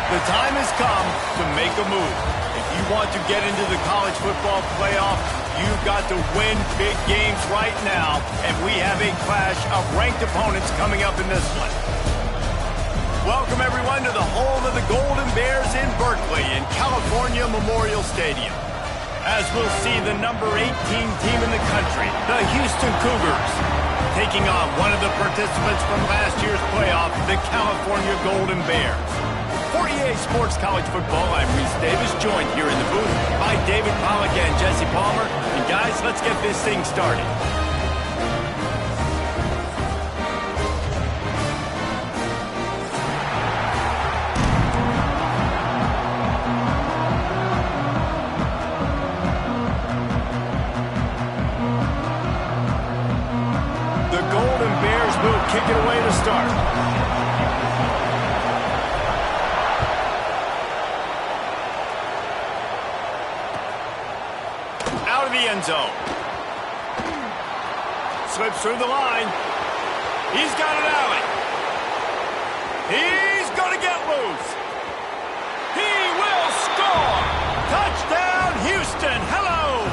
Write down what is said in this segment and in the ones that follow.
The time has come to make a move. If you want to get into the college football playoff, you've got to win big games right now, and we have a clash of ranked opponents coming up in this one. Welcome, everyone, to the home of the Golden Bears in Berkeley in California Memorial Stadium. As we'll see the number 18 team in the country, the Houston Cougars, taking on one of the participants from last year's playoff, the California Golden Bears. For EA Sports College Football, I'm Reese Davis, joined here in the booth by David Pollack and Jesse Palmer. And guys, let's get this thing started. The Golden Bears will kick it away to start. Out of the end zone. Slips through the line. He's got an alley. He's going to get loose. He will score. Touchdown, Houston. Hello.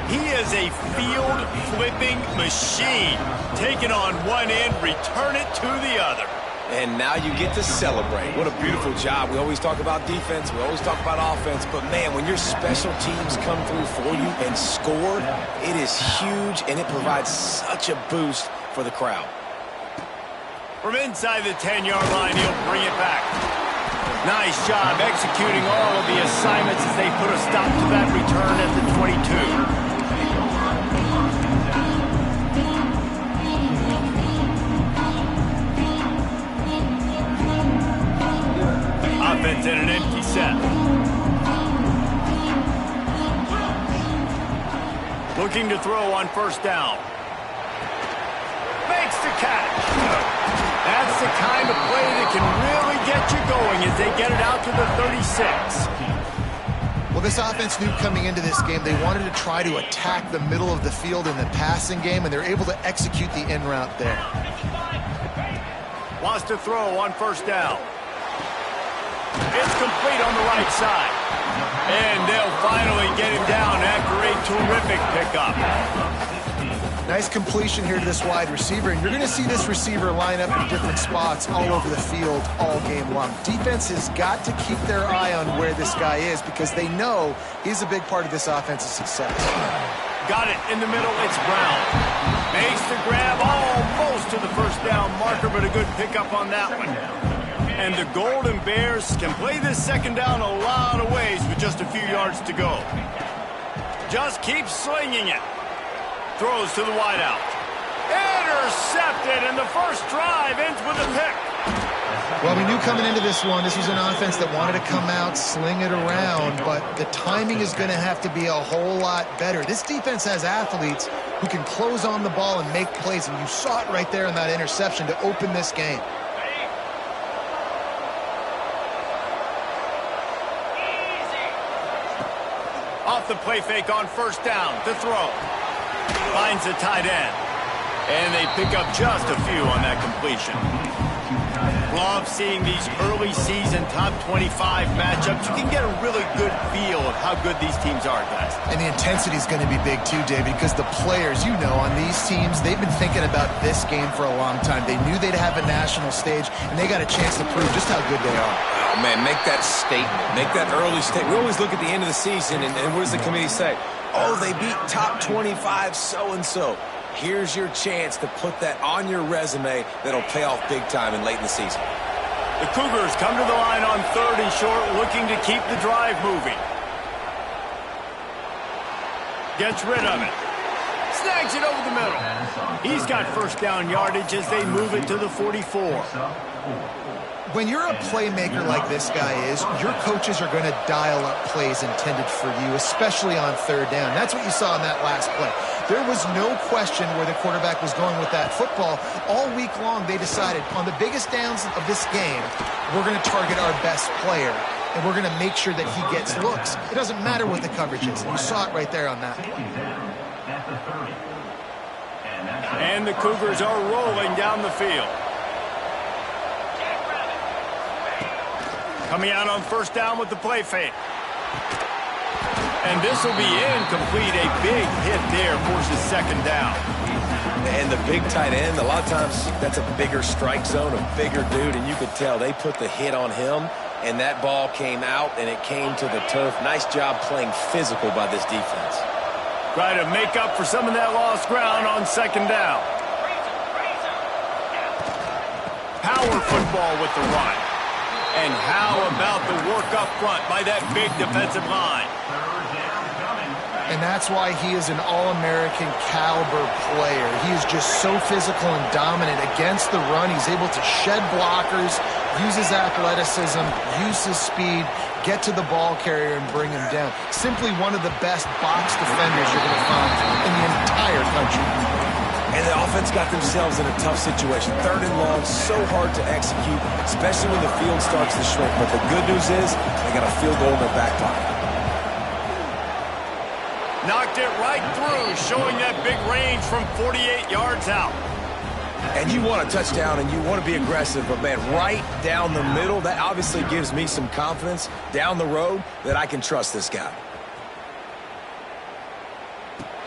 He is a field-flipping machine. Take it on one end, return it to the other. And now you get to celebrate. What a beautiful job. We always talk about defense. We always talk about offense. But, man, when your special teams come through for you and score, it is huge, and it provides such a boost for the crowd. From inside the 10-yard line, he'll bring it back. Nice job executing all of the assignments as they put a stop to that return at the 22. Offense in an empty set. Looking to throw on first down. Makes the catch. That's the kind of play that can really get you going as they get it out to the 36. Well, this offense knew coming into this game they wanted to try to attack the middle of the field in the passing game, and they're able to execute the in route there. Wants to throw on first down. It's complete on the right side. And they'll finally get him down after a terrific pickup. Nice completion here to this wide receiver, and you're going to see this receiver line up in different spots all over the field all game long. Defense has got to keep their eye on where this guy is because they know he's a big part of this offense's success. Got it in the middle. It's Brown. Makes the grab almost to the first down marker, but a good pickup on that one. And the Golden Bears can play this second down a lot of ways with just a few yards to go. Just keep slinging it. Throws to the wideout. Intercepted, and the first drive ends with a pick. Well, we knew coming into this one, this was an offense that wanted to come out, sling it around, but the timing is going to have to be a whole lot better. This defense has athletes who can close on the ball and make plays, and you saw it right there in that interception to open this game. Off the play fake on first down to throw. Finds a tight end. And they pick up just a few on that completion. Love seeing these early season top 25 matchups. You can get a really good feel of how good these teams are, guys. And the intensity is going to be big too, David, because the players, you know, on these teams, they've been thinking about this game for a long time. They knew they'd have a national stage, and they got a chance to prove just how good they are. Oh, man, make that statement. Make that early statement. We always look at the end of the season, and what does the committee say? Oh, they beat top 25 so-and-so. Here's your chance to put that on your resume that'll pay off big time and late in the season. The Cougars come to the line on third and short, looking to keep the drive moving. Gets rid of it. Snags it over the middle. He's got first down yardage as they move it to the 44. When you're a playmaker like this guy is, your coaches are going to dial up plays intended for you, especially on third down. That's what you saw in that last play. There was no question where the quarterback was going with that football. All week long, they decided on the biggest downs of this game, we're going to target our best player, and we're going to make sure that he gets looks. It doesn't matter what the coverage is. You saw it right there on that play. And the Cougars are rolling down the field. Coming out on first down with the play fake. And this will be incomplete. A big hit there forces second down. And the big tight end, a lot of times that's a bigger strike zone, a bigger dude, and you could tell they put the hit on him, and that ball came out, and it came to the turf. Nice job playing physical by this defense. Try to make up for some of that lost ground on second down. Power football with the run. And how about the work up front by that big defensive line? And that's why he is an All-American caliber player. He is just so physical and dominant against the run. He's able to shed blockers, use his athleticism, use his speed, get to the ball carrier and bring him down. Simply one of the best box defenders you're going to find in the entire country. And the offense got themselves in a tough situation. Third and long, so hard to execute, especially when the field starts to shrink. But the good news is they got a field goal in their back pocket. Knocked it right through, showing that big range from 48 yards out. And you want a touchdown and you want to be aggressive, but man, right down the middle, that obviously gives me some confidence down the road that I can trust this guy.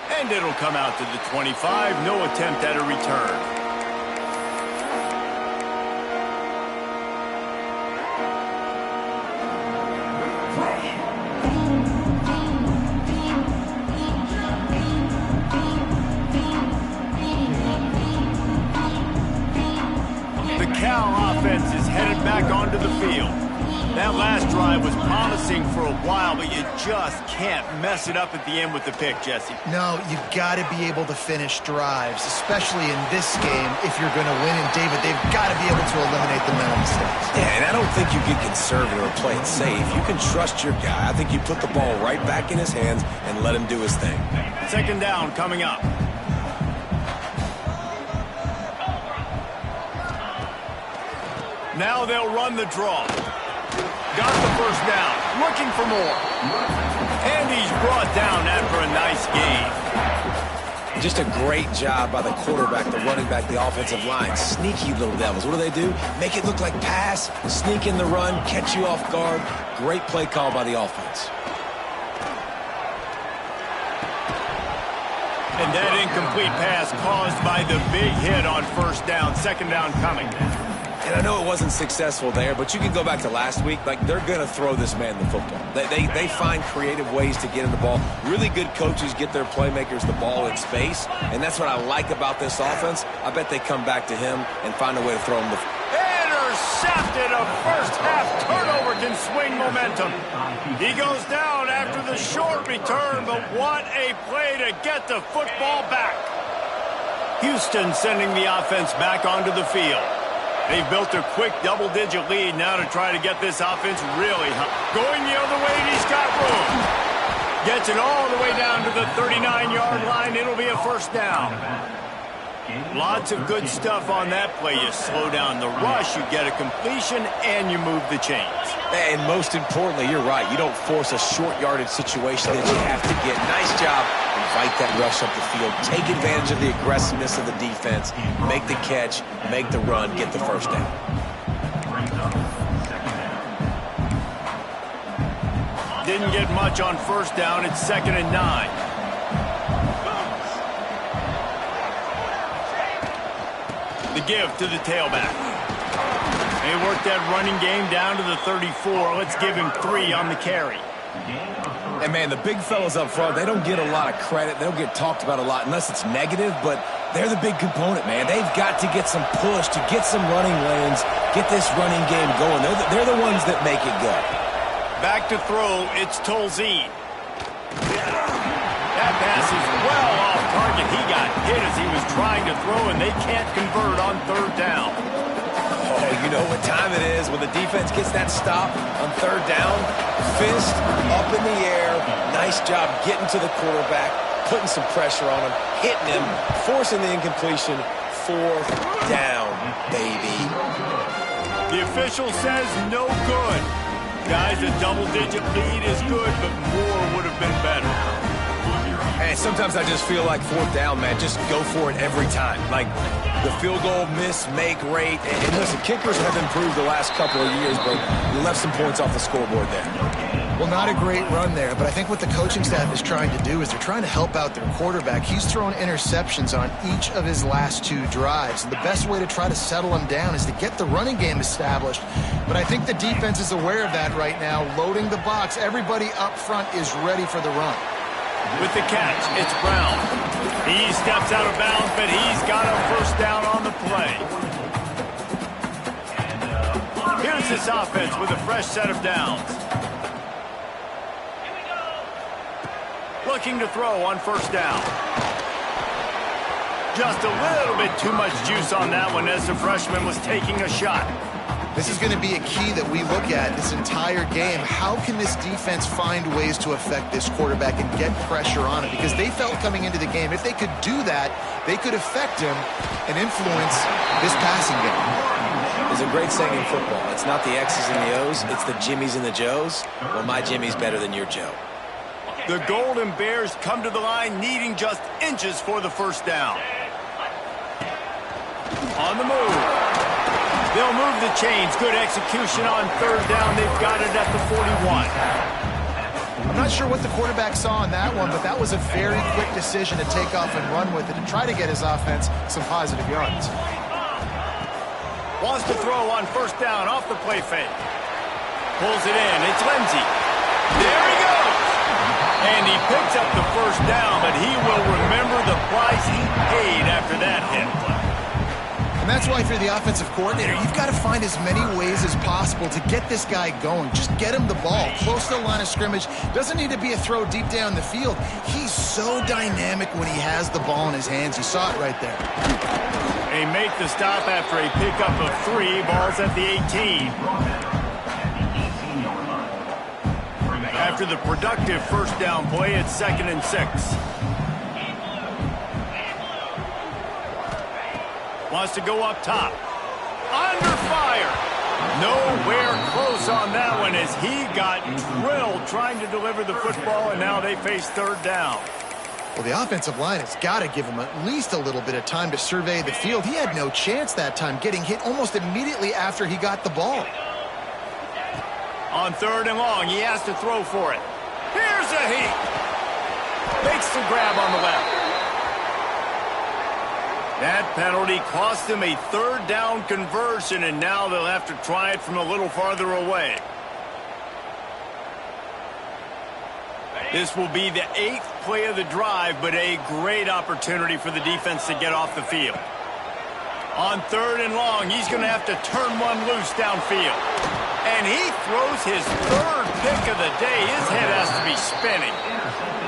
And it'll come out to the 25, no attempt at a return. Ncaa offense is headed back onto the field. That last drive was promising for a while, but you just can't mess it up at the end with the pick, Jesse. No, you've got to be able to finish drives, especially in this game if you're going to win. And, David, they've got to be able to eliminate the mental mistakes. Yeah, and I don't think you get conservative or play it safe. You can trust your guy. I think you put the ball right back in his hands and let him do his thing. Second down coming up. Now they'll run the draw. Got the first down. Looking for more. And he's brought down after a nice gain. Just a great job by the quarterback, the running back, the offensive line. Sneaky little devils. What do? Make it look like pass, sneak in the run, catch you off guard. Great play call by the offense. And that incomplete pass caused by the big hit on first down. Second down coming. And I know it wasn't successful there, but you can go back to last week. Like, they're going to throw this man the football. They find creative ways to get in the ball. Really good coaches get their playmakers the ball in space, and that's what I like about this offense. I bet they come back to him and find a way to throw him the intercepted. A first-half turnover can swing momentum. He goes down after the short return, but what a play to get the football back. Houston sending the offense back onto the field. They've built a quick double-digit lead now to try to get this offense really hot. Going the other way, and he's got room. Gets it all the way down to the 39-yard line. It'll be a first down. Lots of good stuff on that play. You slow down the rush, you get a completion, and you move the chains. And most importantly, you're right. You don't force a short yardage situation that you have to get. Nice job. Invite that rush up the field. Take advantage of the aggressiveness of the defense. Make the catch, make the run, get the first down. Didn't get much on first down. It's 2nd and 9. The give to the tailback. They work that running game down to the 34. Let's give him 3 on the carry. And, man, the big fellas up front, they don't get a lot of credit. They don't get talked about a lot unless it's negative, but they're the big component, man. They've got to get some push, to get some running lanes, get this running game going. They're the ones that make it go. Back to throw, it's Tolzien. That pass is well off target. He got hit as he was trying to throw, and they can't convert on third down. Oh, you know what time it is when the defense gets that stop on third down. Fist up in the air. Nice job getting to the quarterback, putting some pressure on him, hitting him, forcing the incompletion. Fourth down, baby. The official says no good. Guys, a double-digit lead is good, but more would have been better. And sometimes I just feel like fourth down, man, just go for it every time. Like the field goal miss, make rate. And listen, kickers have improved the last couple of years, but you left some points off the scoreboard there. Well, not a great run there, but I think what the coaching staff is trying to do is they're trying to help out their quarterback. He's thrown interceptions on each of his last 2 drives, and the best way to try to settle him down is to get the running game established. But I think the defense is aware of that right now, loading the box. Everybody up front is ready for the run. With the catch, it's Brown. He steps out of bounds, but he's got a first down on the play. Here's this offense with a fresh set of downs. Looking to throw on first down. Just a little bit too much juice on that one as the freshman was taking a shot. This is going to be a key that we look at this entire game. How can this defense find ways to affect this quarterback and get pressure on him? Because they felt coming into the game, if they could do that, they could affect him and influence this passing game. There's a great saying in football. It's not the X's and the O's, it's the Jimmies and the Joes. Well, my Jimmy's better than your Joe. The Golden Bears come to the line needing just inches for the first down. On the move. They'll move the chains. Good execution on third down. They've got it at the 41. I'm not sure what the quarterback saw on that one, but that was a very quick decision to take off and run with it and try to get his offense some positive yards. Wants to throw on first down off the play fake. Pulls it in. It's Lindsey. There he goes. And he picks up the first down, but he will remember the price he paid after that hit. And that's why, if you're the offensive coordinator, you've got to find as many ways as possible to get this guy going. Just get him the ball close to the line of scrimmage. Doesn't need to be a throw deep down the field. He's so dynamic when he has the ball in his hands. You saw it right there. They make the stop after a pickup of 3. Ball's at the 18. After the productive first down play, it's 2nd and 6. Wants to go up top. Under fire. Nowhere close on that one as he got drilled trying to deliver the football, and now they face third down. Well, the offensive line has got to give him at least a little bit of time to survey the field. He had no chance that time, getting hit almost immediately after he got the ball. On third and long, he has to throw for it. Here's a heat. Makes the grab on the left. That penalty cost them a third down conversion, and now they'll have to try it from a little farther away. This will be the 8th play of the drive, but a great opportunity for the defense to get off the field. On third and long, he's going to have to turn one loose downfield. And he throws his 3rd pick of the day. His head has to be spinning.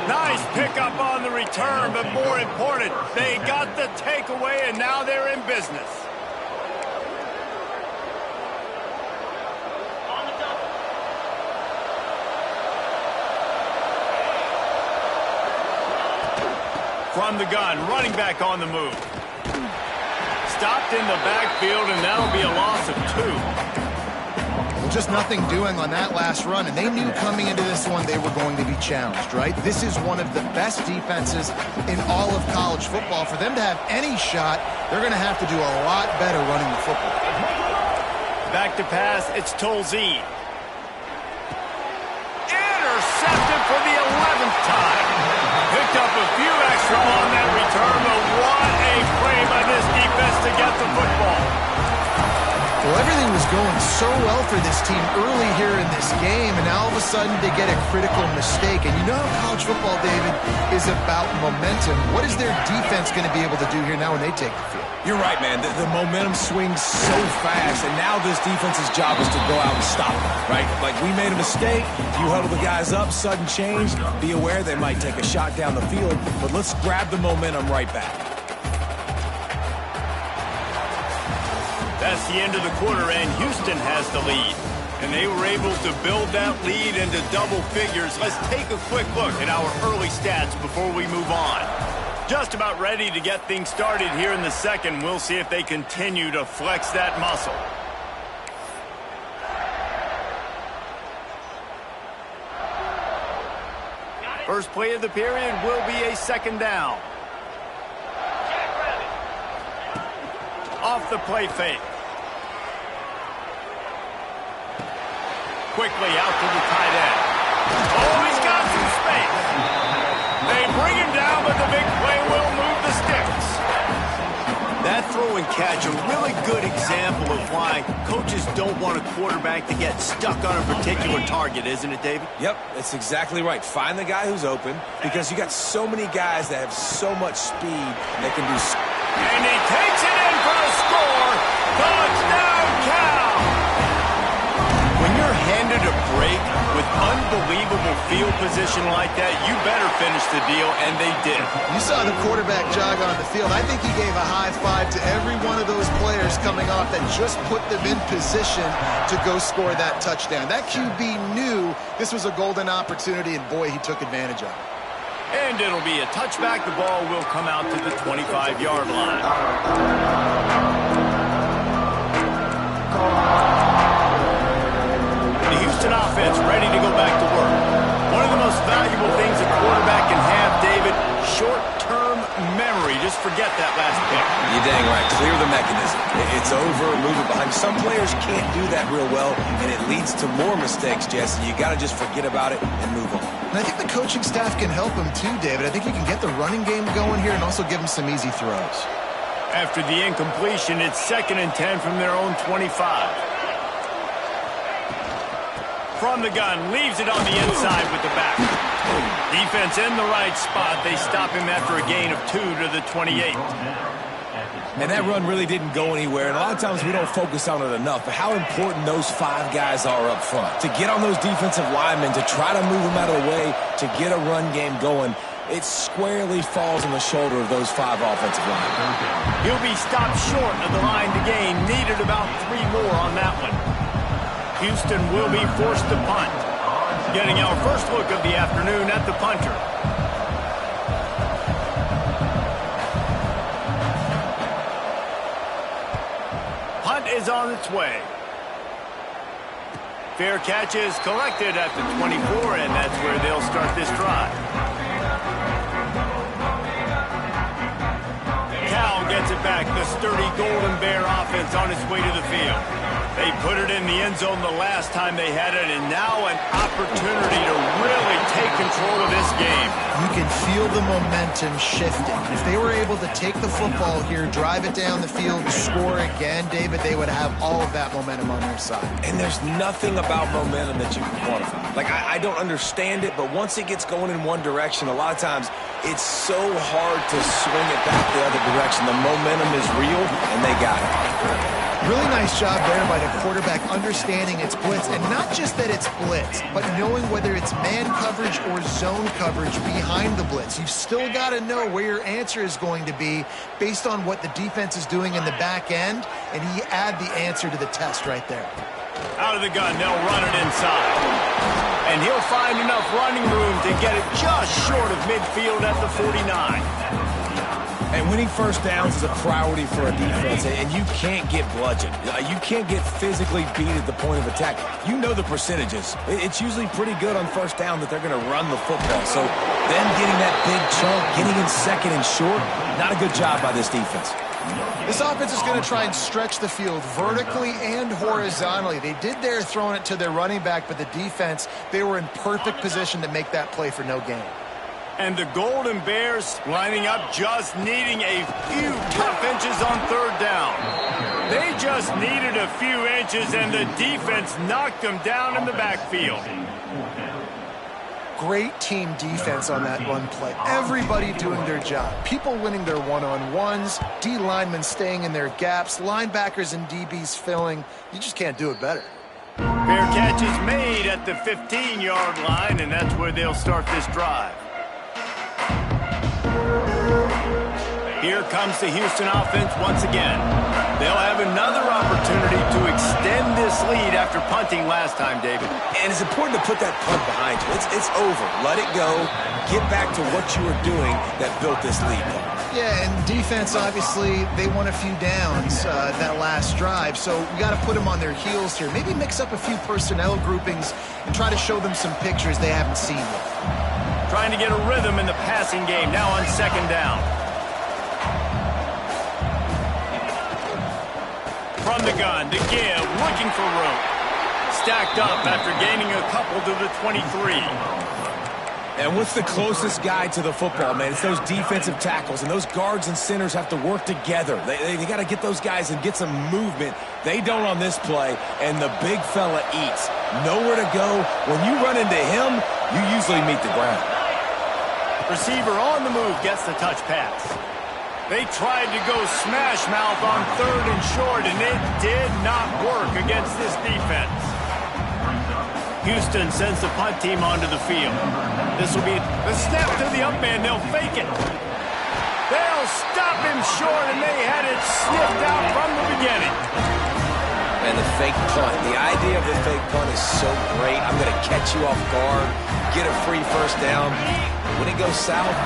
Nice pickup on the return, but more important, they got the takeaway, and now they're in business. From the gun, running back on the move. Stopped in the backfield, and that'll be a loss of 2. Just nothing doing on that last run, and they knew coming into this one they were going to be challenged, right? This is one of the best defenses in all of college football. For them to have any shot, they're going to have to do a lot better running the football. Back to pass, it's Tolzien. Intercepted for the 11th time. Picked up a few extra on that return, but what a play by this defense to get the football. Well, everything was going so well for this team early here in this game, and now all of a sudden they get a critical mistake. And you know how college football, David, is about momentum. What is their defense going to be able to do here now when they take the field? You're right, man. The momentum swings so fast, and now this defense's job is to go out and stop it, right? Like, we made a mistake, you huddle the guys up, sudden change, be aware they might take a shot down the field, but let's grab the momentum right back. That's the end of the quarter, and Houston has the lead. And they were able to build that lead into double figures. Let's take a quick look at our early stats before we move on. Just about ready to get things started here in the second. We'll see if they continue to flex that muscle. First play of the period will be a second down. Off the play fake. Quickly out to the tight end. Oh, he's got some space. They bring him down, but the big play will move the sticks. That throw and catch, a really good example of why coaches don't want a quarterback to get stuck on a particular target, isn't it, David? Yep, that's exactly right. Find the guy who's open, because you got so many guys that have so much speed that can do. And he takes it in for the score. Touchdown, Cal! When you're handed a break with unbelievable field position like that, you better finish the deal, and they did. You saw the quarterback jog on the field. I think he gave a high five to every one of those players coming off that just put them in position to go score that touchdown. That QB knew this was a golden opportunity, and boy, he took advantage of it. And it'll be a touchback. The ball will come out to the 25-yard line. The Houston offense ready to go back to work. One of the most valuable things a quarterback can have, David, short-term memory. Just forget that last pick. You're dang right. Clear the mechanism. It's over, move it behind. Some players can't do that real well, and it leads to more mistakes, Jesse. You got to just forget about it and move on. And I think the coaching staff can help him too, David. I think you can get the running game going here and also give him some easy throws. After the incompletion, it's 2nd and 10 from their own 25. From the gun, leaves it on the inside with the back. Defense in the right spot. They stop him after a gain of 2 to the 28. And that run really didn't go anywhere, and a lot of times we don't focus on it enough, but how important those 5 guys are up front. To get on those defensive linemen, to try to move them out of the way, to get a run game going, it squarely falls on the shoulder of those 5 offensive linemen. He'll be stopped short of the line to gain. Needed about 3 more on that one. Houston will be forced to punt. Getting our first look of the afternoon at the punter. Punt is on its way. Fair catch is collected at the 24, and that's where they'll start this drive. Cal gets it back. The sturdy Golden Bear offense on its way to the field. They put it in the end zone the last time they had it, and now an opportunity to really take control of this game. You can feel the momentum shifting. If they were able to take the football here, drive it down the field, score again, David, they would have all of that momentum on their side. And there's nothing about momentum that you can quantify. Like, I don't understand it, but once it gets going in one direction, a lot of times it's so hard to swing it back the other direction. The momentum is real, and they got it. Really nice job there by the quarterback understanding it's blitz, and not just that it's blitz, but knowing whether it's man coverage or zone coverage behind the blitz. You've still got to know where your answer is going to be based on what the defense is doing in the back end, and he add the answer to the test right there. Out of the gun, they'll run it inside. And he'll find enough running room to get it just short of midfield at the 49. And winning first downs is a priority for a defense, and you can't get bludgeoned. You can't get physically beat at the point of attack. You know the percentages. It's usually pretty good on first down that they're going to run the football. So them getting that big chunk, getting in second and short, not a good job by this defense. This offense is going to try and stretch the field vertically and horizontally. They did there throwing it to their running back, but the defense, they were in perfect position to make that play for no gain. And the Golden Bears lining up, just needing a few tough inches on 3rd down. They just needed a few inches, and the defense knocked them down in the backfield. Great team defense on that run play. Everybody doing their job. People winning their one-on-ones, D linemen staying in their gaps, linebackers and DBs filling. You just can't do it better. Fair catch is made at the 15-yard line, and that's where they'll start this drive. Here comes the Houston offense once again. They'll have another opportunity to extend this lead after punting last time, David. And it's important to put that punt behind you. It's over. Let it go. Get back to what you were doing that built this lead. Yeah, and defense, obviously, they won a few downs that last drive, so we got to put them on their heels here. Maybe mix up a few personnel groupings and try to show them some pictures they haven't seen yet. Trying to get a rhythm in the passing game now on second down. From the gun to give, looking for room. Stacked up after gaining a couple to the 23. And what's the closest guy to the football, man? It's those defensive tackles, and those guards and centers have to work together. They got to get those guys and get some movement. They don't on this play, and the big fella eats. Nowhere to go. When you run into him, you usually meet the ground. Receiver on the move gets the touch pass. They tried to go smash mouth on third and short, and it did not work against this defense. Houston sends the punt team onto the field. This will be the snap to the up man. They'll fake it. They'll stop him short, and they had it sniffed out from the beginning. And the fake punt. The idea of the fake punt is so great. I'm going to catch you off guard, get a free first down. When it goes south,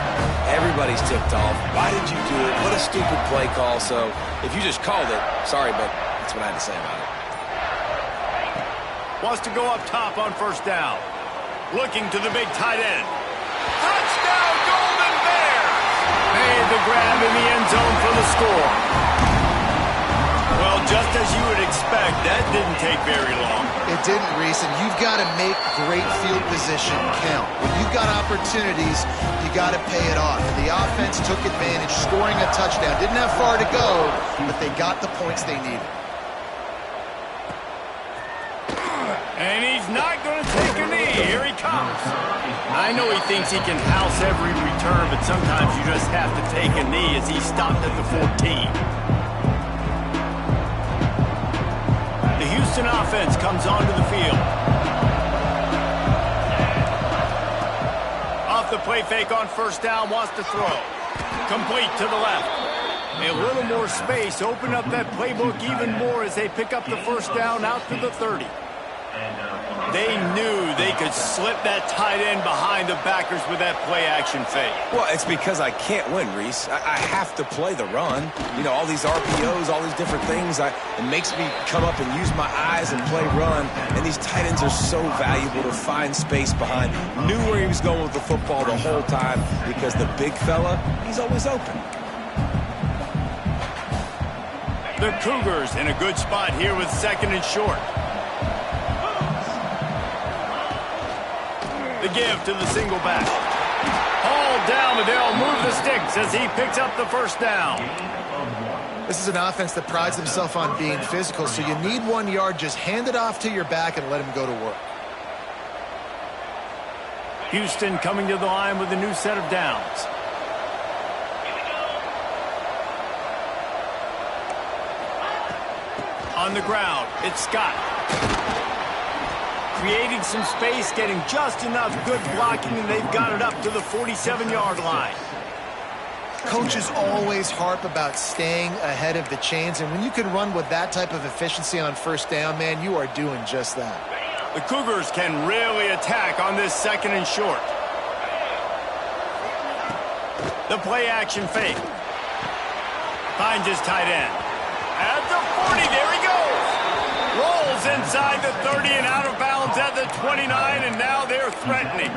everybody's tipped off. Why did you do it? What a stupid play call. So if you just called it, sorry, but that's what I had to say about it. Wants to go up top on first down. Looking to the big tight end. Touchdown, Golden Bears! Made the grab in the end zone for the score. Well, just as you would expect, that didn't take very long. It didn't, Reese, and you've got to make great field position count. When you've got opportunities, you got to pay it off. And the offense took advantage, scoring a touchdown. Didn't have far to go, but they got the points they needed. And he's not going to take a knee. Here he comes. I know he thinks he can house every return, but sometimes you just have to take a knee as he stopped at the 14. The Houston offense comes onto the field. Off the play fake on first down, wants to throw. Complete to the left. A little more space, open up that playbook even more as they pick up the first down out to the 30. They knew they could slip that tight end behind the backers with that play-action fake. Well, it's because I can't win, Reese. I have to play the run. You know, all these RPOs, all these different things. It makes me come up and use my eyes and play run. And these tight ends are so valuable to find space behind. Knew where he was going with the football the whole time because the big fella, he's always open. The Cougars in a good spot here with second and short. The give to the single back. Hauled down, but they'll move the sticks as he picks up the first down. This is an offense that prides himself on being physical, so you need 1 yard. Just hand it off to your back and let him go to work. Houston coming to the line with a new set of downs. On the ground, it's Scott. Creating some space, getting just enough good blocking, and they've got it up to the 47-yard line. Coaches always harp about staying ahead of the chains, and when you can run with that type of efficiency on first down, man, you are doing just that. The Cougars can really attack on this second and short. The play-action fake. Finds his tight end. At the 40, there he goes. Rolls inside the 30 and out of bounds at the 29, and now they're threatening.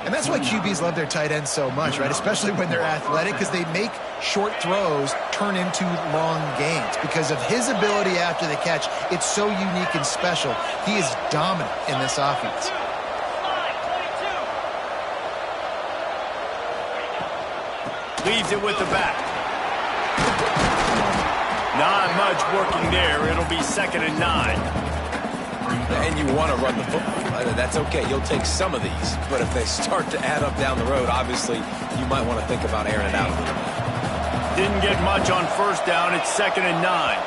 And that's why QBs love their tight ends so much, right? Especially when they're athletic, because they make short throws turn into long gains. Because of his ability after the catch, it's so unique and special. He is dominant in this offense. Leaves it with the back. Not much working there. It'll be 2nd and 9. And you want to run the football. That's okay. You'll take some of these. But if they start to add up down the road, obviously, you might want to think about airing it out a little bit. Didn't get much on first down. It's 2nd and 9.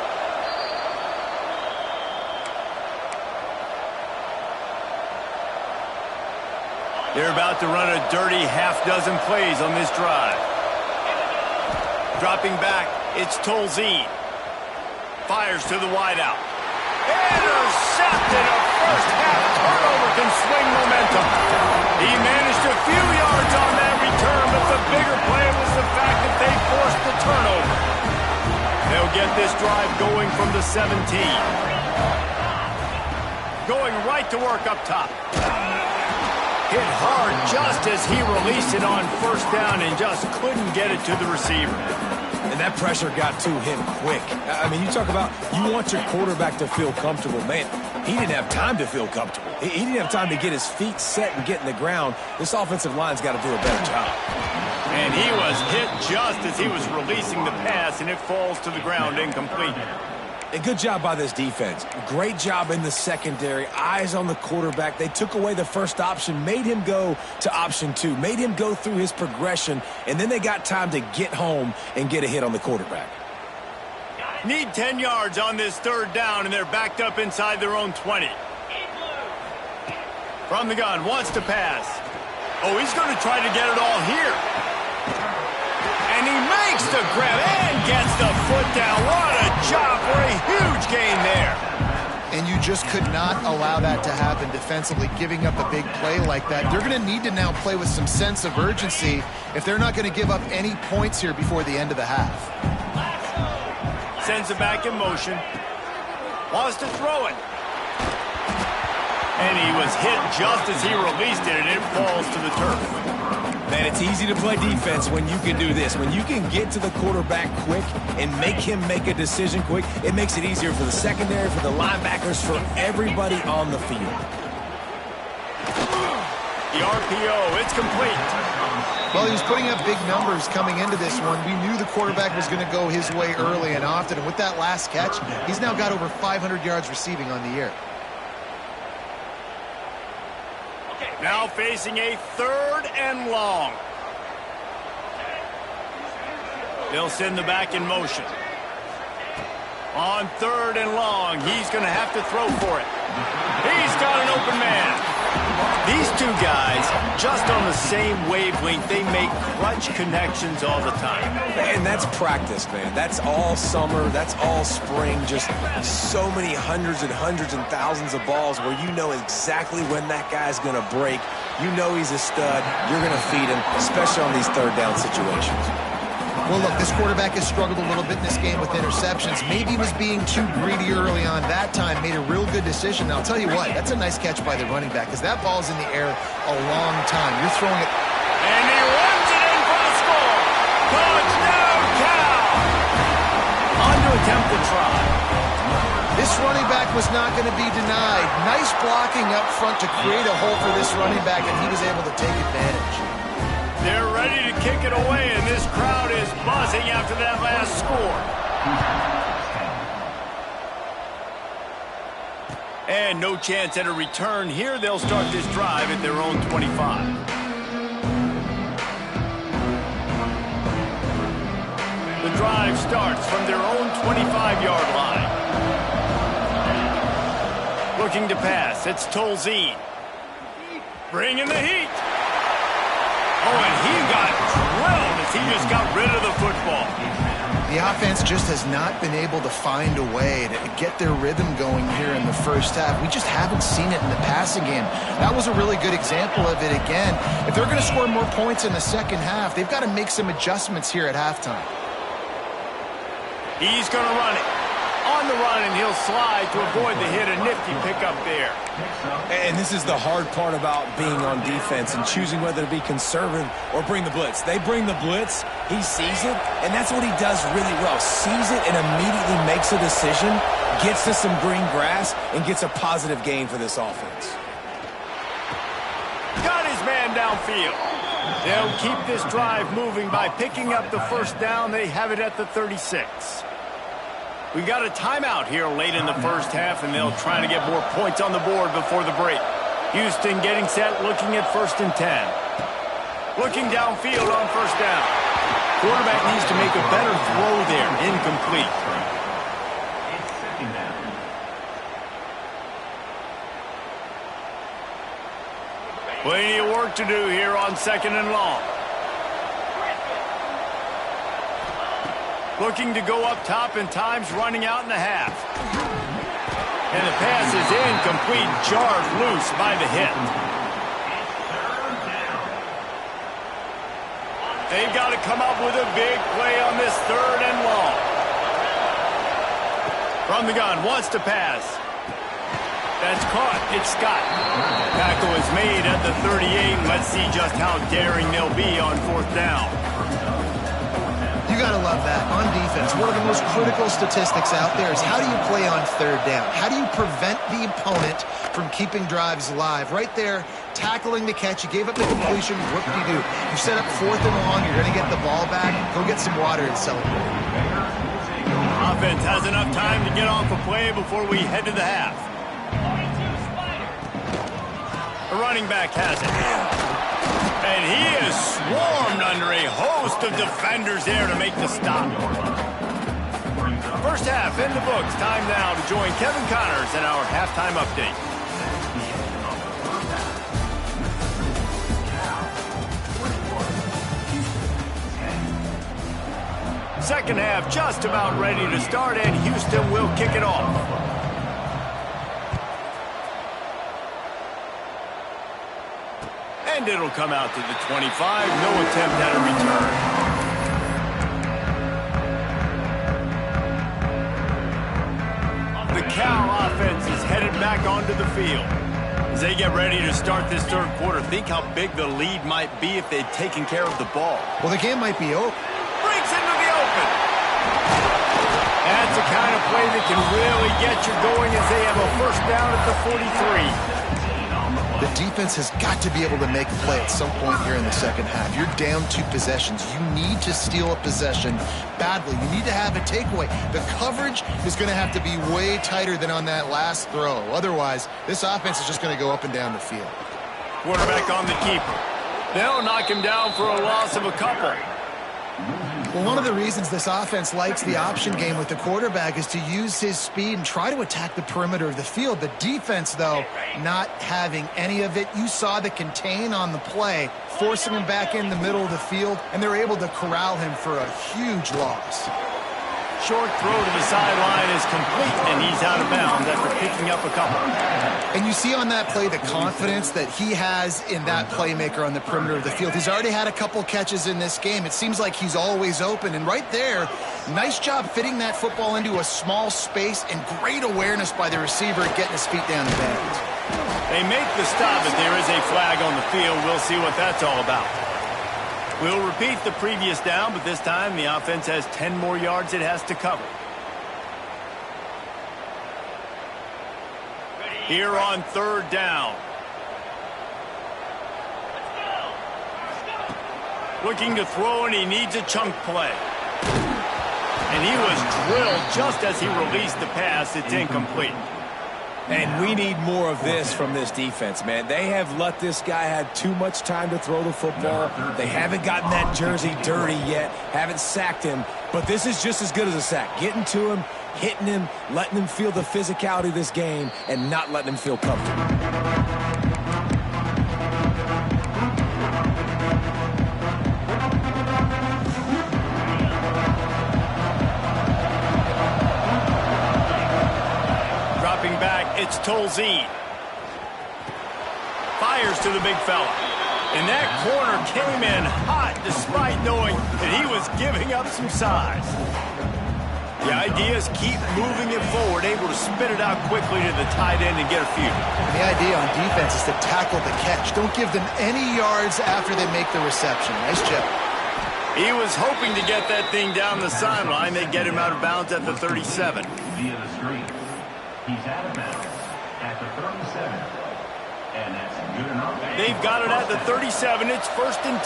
They're about to run a dirty half-dozen plays on this drive. Dropping back, it's Tolzien. Fires to the wideout. Intercepted. A first-half turnover can swing momentum. He managed a few yards on that return, but the bigger play was the fact that they forced the turnover. They'll get this drive going from the 17. Going right to work up top. Hit hard just as he released it on first down and just couldn't get it to the receiver. And that pressure got to him quick. I mean, you talk about you want your quarterback to feel comfortable. Man, he didn't have time to feel comfortable. He didn't have time to get his feet set and get in the ground. This offensive line's got to do a better job. And he was hit just as he was releasing the pass, and it falls to the ground incomplete. A good job by this defense. Great job in the secondary. Eyes on the quarterback. They took away the first option, made him go to option 2, made him go through his progression, and then they got time to get home and get a hit on the quarterback. Need 10 yards on this third down, and they're backed up inside their own 20. From the gun, wants to pass. Oh, he's going to try to get it all here. And he makes the grab and gets the foot down. What a job for a huge gain there. And you just could not allow that to happen defensively, giving up a big play like that. They're going to need to now play with some sense of urgency if they're not going to give up any points here before the end of the half. Sends it back in motion. Wants to throw it. And he was hit just as he released it, and it falls to the turf. Man, it's easy to play defense when you can do this. When you can get to the quarterback quick and make him make a decision quick, it makes it easier for the secondary, for the linebackers, for everybody on the field. The RPO, it's complete. Well, he was putting up big numbers coming into this one. We knew the quarterback was going to go his way early and often. And with that last catch, he's now got over 500 yards receiving on the year. Now facing a third and long. They'll send the back in motion. On third and long, he's going to have to throw for it. He's got an open man. These two guys, just on the same wavelength, they make clutch connections all the time. And that's practice, man. That's all summer. That's all spring. Just so many hundreds and thousands of balls where you know exactly when that guy's going to break. You know he's a stud. You're going to feed him, especially on these third down situations. Well, look, this quarterback has struggled a little bit in this game with interceptions. Maybe he was being too greedy early on. That time made a real good decision. Now, I'll tell you what, that's a nice catch by the running back because that ball's in the air a long time. You're throwing it. And he runs it in for a score. Touchdown, Cal. Under attempt to try. This running back was not going to be denied. Nice blocking up front to create a hole for this running back, and he was able to take advantage. They're ready to kick it away, and this crowd is buzzing after that last score. And no chance at a return here. They'll start this drive at their own 25. The drive starts from their own 25-yard line. Looking to pass. It's Tolzien. Bringing the heat. Oh, and he got drilled as he just got rid of the football. The offense just has not been able to find a way to get their rhythm going here in the first half. We just haven't seen it in the passing game. That was a really good example of it again. If they're going to score more points in the second half, they've got to make some adjustments here at halftime. He's going to run it. On the run, and he'll slide to avoid the hit. A nifty pickup there. And this is the hard part about being on defense and choosing whether to be conservative or bring the blitz. They bring the blitz, he sees it, and that's what he does really well. Sees it and immediately makes a decision, gets to some green grass, and gets a positive gain for this offense. Got his man downfield. They'll keep this drive moving by picking up the first down. They have it at the 36. We got a timeout here late in the first half, and they'll try to get more points on the board before the break. Houston getting set, looking at 1st and 10. Looking downfield on first down. Quarterback needs to make a better throw there. Incomplete. Plenty of work to do here on 2nd and long. Looking to go up top, and time's running out in the half. And the pass is incomplete, jarred loose by the hit. They've got to come up with a big play on this 3rd and long. From the gun, wants to pass. That's caught. It's Scott. Tackle is made at the 38. Let's see just how daring they'll be on 4th down. You got to love that. On defense, one of the most critical statistics out there is how do you play on 3rd down? How do you prevent the opponent from keeping drives alive? Right there, tackling the catch. You gave up the completion. What do? You set up 4th and long. You're going to get the ball back. Go get some water and celebrate. Offense has enough time to get off a play before we head to the half. The running back has it. And he is swarmed under a host of defenders there to make the stop. First half in the books. Time now to join Kevin Connors in our halftime update. Second half just about ready to start, and Houston will kick it off. And it'll come out to the 25. No attempt at a return. The Cal offense is headed back onto the field. As they get ready to start this 3rd quarter, think how big the lead might be if they'd taken care of the ball. Well, the game might be over. Breaks into the open. That's the kind of play that can really get you going as they have a 1st down at the 43. The defense has got to be able to make a play at some point here in the 2nd half. You're down 2 possessions. You need to steal a possession badly. You need to have a takeaway. The coverage is going to have to be way tighter than on that last throw. Otherwise, this offense is just going to go up and down the field. Quarterback on the keeper. They'll knock him down for a loss of a couple. Well, one of the reasons this offense likes the option game with the quarterback is to use his speed and try to attack the perimeter of the field. The defense, though, not having any of it. You saw the contain on the play, forcing him back in the middle of the field, and they're able to corral him for a huge loss. Short throw to the sideline is complete, and he's out of bounds after picking up a couple. And you see on that play the confidence that he has in that playmaker on the perimeter of the field. He's already had a couple catches in this game. It seems like he's always open. And right there, nice job fitting that football into a small space and great awareness by the receiver at getting his feet down in bounds. They make the stop, but there is a flag on the field. We'll see what that's all about. We'll repeat the previous down, but this time the offense has 10 more yards it has to cover. Here on 3rd down. Looking to throw, and he needs a chunk play. And he was drilled just as he released the pass. It's incomplete. And we need more of this from this defense, man. They have let this guy have too much time to throw the football. They haven't gotten that jersey dirty yet, haven't sacked him. But this is just as good as a sack. Getting to him, hitting him, letting him feel the physicality of this game, and not letting him feel comfortable. It's Tolzien. Fires to the big fella. And that corner came in hot despite knowing that he was giving up some size. The idea is keep moving it forward, able to spit it out quickly to the tight end and get a few. The idea on defense is to tackle the catch. Don't give them any yards after they make the reception. Nice job. He was hoping to get that thing down the sideline. They get him out of bounds at the 37. Via the screen. He's out of bounds at the 37. And that's good enough. They've got it at the 37. It's 1st and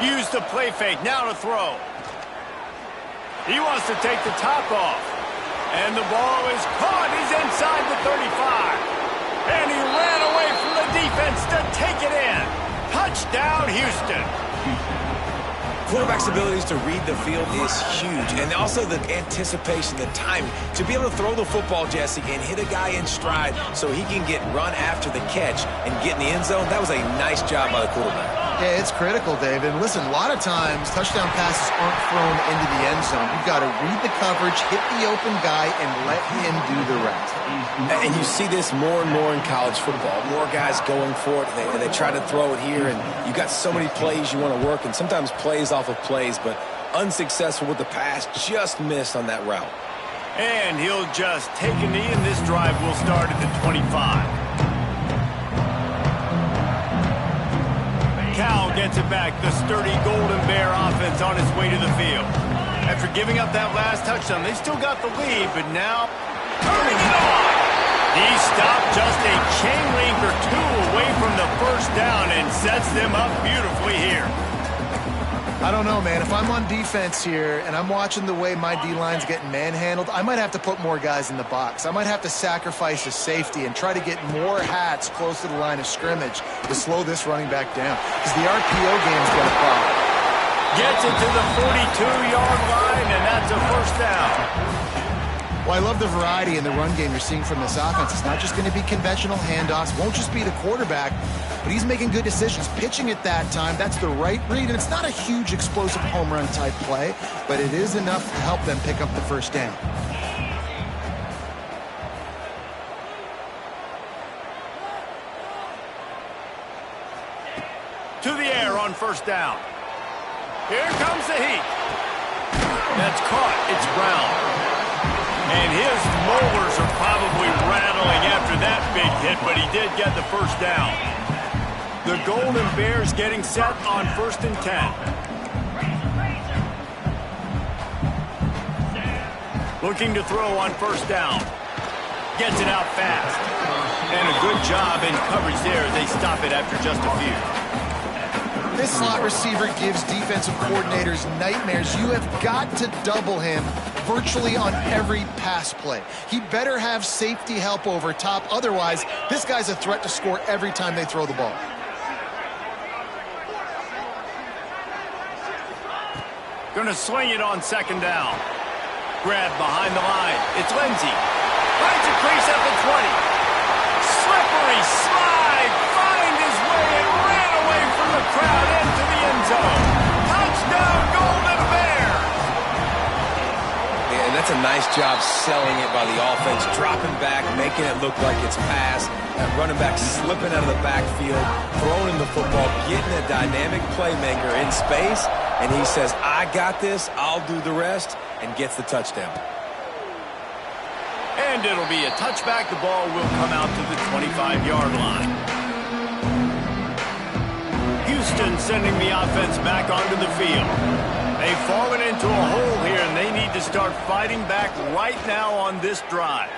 10. Use the play fake. Now to throw. He wants to take the top off. And the ball is caught. He's inside the 35. And he ran away from the defense to take it in. Touchdown, Houston. Quarterback's abilities to read the field is huge, and also the anticipation, the timing. To be able to throw the football, Jesse, and hit a guy in stride so he can get run after the catch and get in the end zone, that was a nice job by the quarterback. Yeah, it's critical, David. Listen, a lot of times touchdown passes aren't thrown into the end zone. You've got to read the coverage, hit the open guy, and let him do the rest. And you see this more and more in college football. More guys going for it, and they try to throw it here, and you got so many plays you want to work, and sometimes plays off of plays, but unsuccessful with the pass, just missed on that route. And he'll just take a knee, and this drive will start at the 25. Cal gets it back. The sturdy Golden Bear offense on its way to the field. After giving up that last touchdown, they still got the lead, but now turning it on. He stopped just a chain link or two away from the first down and sets them up beautifully here. I don't know, man. If I'm on defense here and I'm watching the way my D-line's getting manhandled, I might have to put more guys in the box. I might have to sacrifice a safety and try to get more hats close to the line of scrimmage to slow this running back down, because the RPO game's got a problem. Gets it to the 42-yard line, and that's a first down. Well, I love the variety in the run game you're seeing from this offense. It's not just going to be conventional handoffs. Won't just be the quarterback, but he's making good decisions. Pitching at that time, that's the right read. And it's not a huge explosive home run type play, but it is enough to help them pick up the first down. To the air on first down. Here comes the heat. That's caught. It's Brown. And his molars are probably rattling after that big hit, but he did get the first down. The Golden Bears getting set on 1st and 10. Looking to throw on first down. Gets it out fast. And a good job in coverage there. They stop it after just a few. This slot receiver gives defensive coordinators nightmares. You have got to double him virtually on every pass play. He better have safety help over top. Otherwise, this guy's a threat to score every time they throw the ball. Gonna swing it on 2nd down. Grab behind the line. It's Lindsey. Finds a crease at the 20. Slippery slide. Find his way and ran away from the crowd into the end zone. Touchdown, Golden Bears. Yeah, and that's a nice job selling it by the offense. Dropping back, making it look like it's pass. That running back slipping out of the backfield, throwing the football, getting a dynamic playmaker in space. And he says, I got this, I'll do the rest, and gets the touchdown. And it'll be a touchback. The ball will come out to the 25-yard line. Houston sending the offense back onto the field. They've fallen into a hole here, and they need to start fighting back right now on this drive.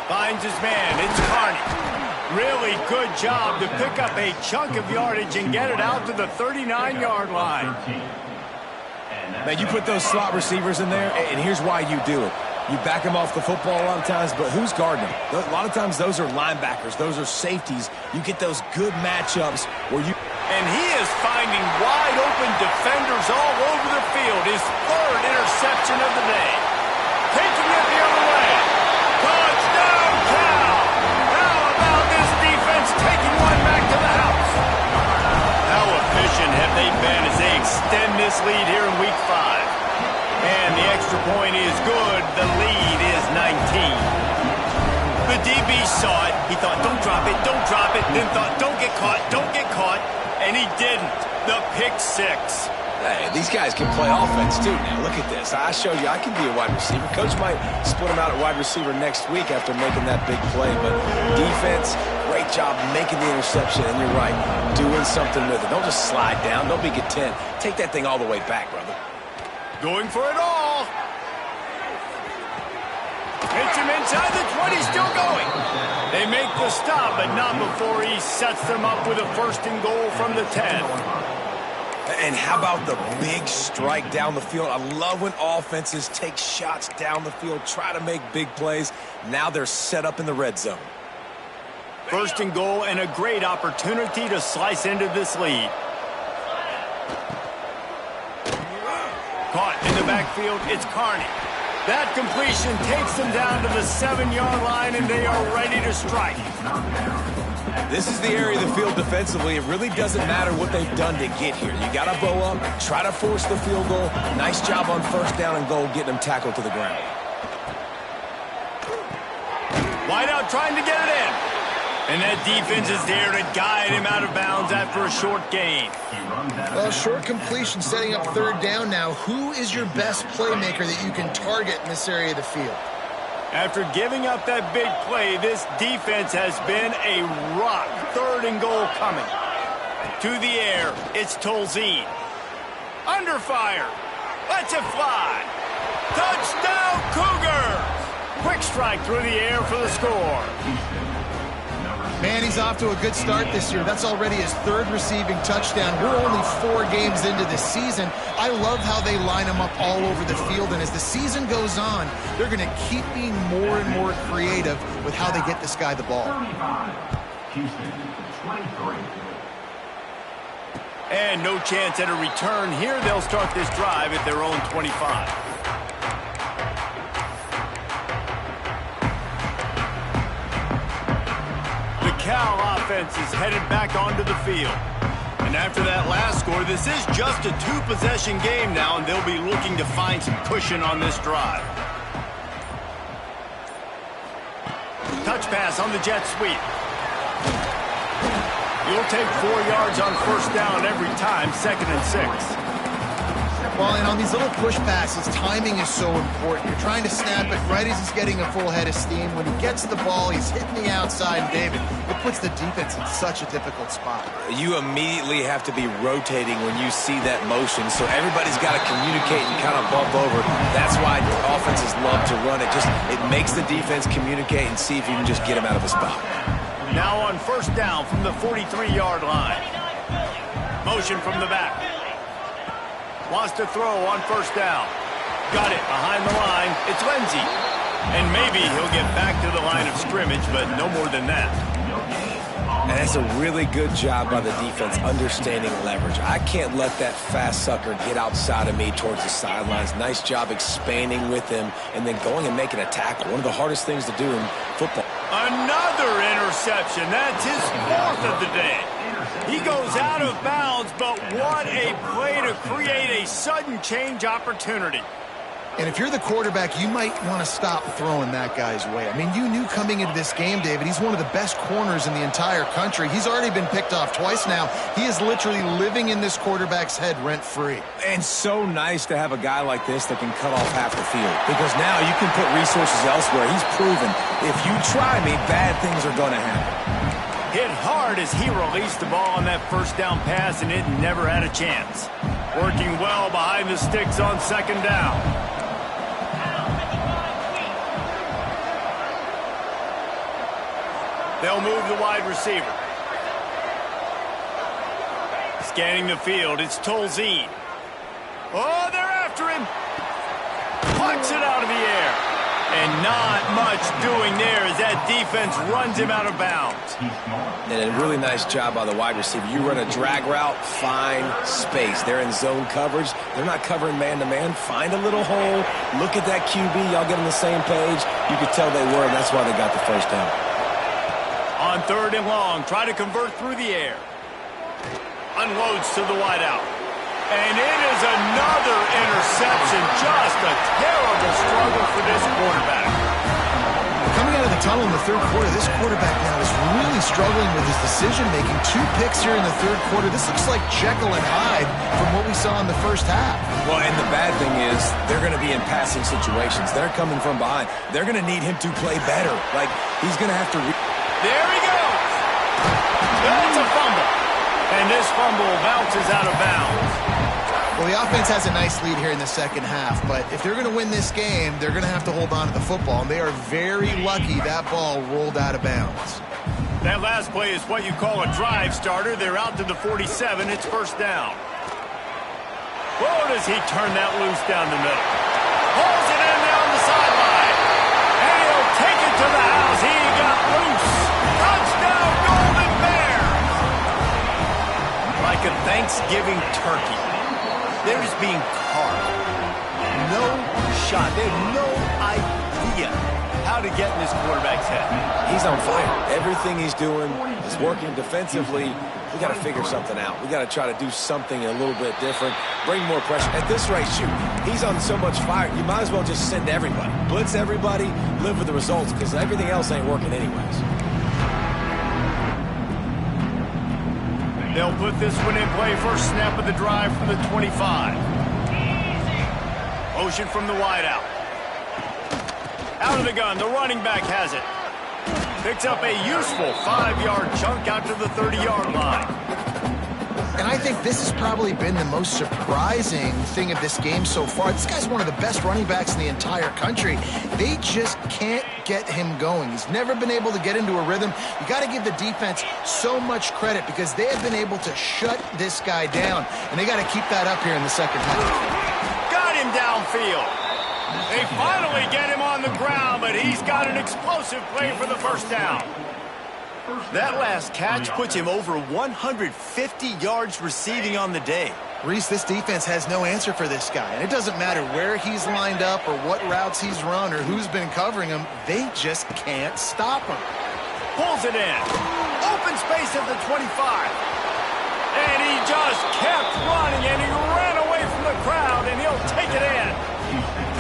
Finds his man. It's Carney. Really good job to pick up a chunk of yardage and get it out to the 39-yard line. Man, you put those slot receivers in there, and here's why you do it. You back them off the football a lot of times, but who's guarding them? A lot of times those are linebackers. Those are safeties. You get those good matchups where you... And he is finding wide-open defenders all over the field. His 3rd interception of the day. Taking it the other way. Touchdown, Cal! How about this defense taking one back to the house? How efficient have they been as they extend this lead here in Week 5? And the extra point is good. The lead is 19. The DB saw it. He thought, don't drop it, don't drop it. Then thought, don't get caught, don't get caught. And he didn't. The pick 6. Hey, these guys can play offense too now. Look at this. I showed you I can be a wide receiver. Coach might split him out at wide receiver next week after making that big play. But defense, great job making the interception. And you're right, doing something with it. Don't just slide down. Don't be content. Take that thing all the way back, brother. Going for it all. Hits him inside the 20, still going. They make the stop, but not before he sets them up with a 1st and goal from the 10. And how about the big strike down the field? I love when offenses take shots down the field, try to make big plays. Now they're set up in the red zone. 1st and goal, and a great opportunity to slice into this lead. Caught in the backfield, it's Carney. That completion takes them down to the 7-yard line, and they are ready to strike. This is the area of the field defensively. It really doesn't matter what they've done to get here. You got to bow up, try to force the field goal. Nice job on 1st down and goal, getting them tackled to the ground. Wide out trying to get it in. And that defense is there to guide him out of bounds after a short gain. Well, short completion setting up third down now. Who is your best playmaker that you can target in this area of the field? After giving up that big play, this defense has been a rock. 3rd and goal coming. To the air, it's Tolzien. Under fire. Lets it fly. Touchdown, Cougars! Quick strike through the air for the score. Man, he's off to a good start this year. That's already his 3rd receiving touchdown. We're only 4 games into this season. I love how they line him up all over the field, and as the season goes on, they're going to keep being more and more creative with how they get this guy the ball. 35. Houston, 23. And no chance at a return here. They'll start this drive at their own 25. The Cal offense is headed back onto the field. And after that last score, this is just a 2-possession game now, and they'll be looking to find some cushion on this drive. Touch pass on the jet sweep. You'll take 4 yards on 1st down every time, 2nd and 6. Well, and on these little push passes, timing is so important. You're trying to snap it right as he's getting a full head of steam. When he gets the ball, he's hitting the outside, and David, it puts the defense in such a difficult spot. You immediately have to be rotating when you see that motion, so everybody's got to communicate and kind of bump over. That's why offenses love to run it. It makes the defense communicate and see if you can just get him out of a spot. Now on 1st down from the 43-yard line. Motion from the back. Wants to throw on 1st down. Got it behind the line. It's Lindsey. And maybe he'll get back to the line of scrimmage, but no more than that. And that's a really good job by the defense understanding leverage. I can't let that fast sucker get outside of me towards the sidelines. Nice job expanding with him and then going and making a tackle. One of the hardest things to do in football. Another interception. That's his 4th of the day. He goes out of bounds, but what a play to create a sudden change opportunity. And if you're the quarterback, you might want to stop throwing that guy's way. I mean, you knew coming into this game, David, he's one of the best corners in the entire country. He's already been picked off twice now. He is literally living in this quarterback's head rent-free. And so nice to have a guy like this that can cut off half the field. Because now you can put resources elsewhere. He's proven if you try me, bad things are going to happen. Hit hard as he released the ball on that 1st down pass, and it never had a chance. Working well behind the sticks on 2nd down. They'll move the wide receiver. Scanning the field, it's Tolzien. Oh, they're after him. Punch it out of the air. And not much doing there as that defense runs him out of bounds. And a really nice job by the wide receiver. You run a drag route, find space. They're in zone coverage. They're not covering man-to-man. Find a little hole. Look at that QB. Y'all get on the same page. You could tell they were, and that's why they got the 1st down. On 3rd and long, try to convert through the air. Unloads to the wideout. And it is another interception. Just a terrible struggle for this quarterback. Coming out of the tunnel in the 3rd quarter, this quarterback now is really struggling with his decision-making. 2 picks here in the 3rd quarter. This looks like Jekyll and Hyde from what we saw in the 1st half. Well, and the bad thing is they're going to be in passing situations. They're coming from behind. They're going to need him to play better. Like, he's going to have to... There he goes. That's a fumble. And this fumble bounces out of bounds. Well, the offense has a nice lead here in the 2nd half, but if they're going to win this game, they're going to have to hold on to the football, and they are very lucky that ball rolled out of bounds. That last play is what you call a drive starter. They're out to the 47. It's 1st down. Oh, does he turn that loose down the middle. Pulls it in down the sideline. And he'll take it to the house. He got loose. Touchdown, Golden Bears. Like a Thanksgiving turkey. They're just being carved. No shot. They have no idea how to get in this quarterback's head. He's on fire. Everything he's doing is working defensively. We got to figure something out. We got to try to do something a little bit different. Bring more pressure. At this rate, shoot, he's on so much fire, you might as well just send everybody. Blitz everybody, live with the results, because everything else ain't working anyways. They'll put this one in play. First snap of the drive from the 25. Motion from the wideout. Out of the gun, the running back has it. Picks up a useful 5-yard chunk out to the 30-yard line. And I think this has probably been the most surprising thing of this game so far. This guy's one of the best running backs in the entire country. They just can't get him going. He's never been able to get into a rhythm. You got to give the defense so much credit because they have been able to shut this guy down, and they got to keep that up here in the second half. Got him downfield. They finally get him on the ground, but he's got an explosive play for the first down. That last catch puts him over 150 yards receiving on the day. Reese, this defense has no answer for this guy, and it doesn't matter where he's lined up or what routes he's run or who's been covering him. They just can't stop him. Pulls it in. Open space at the 25. And he just kept running, and he ran away from the crowd, and he'll take it in.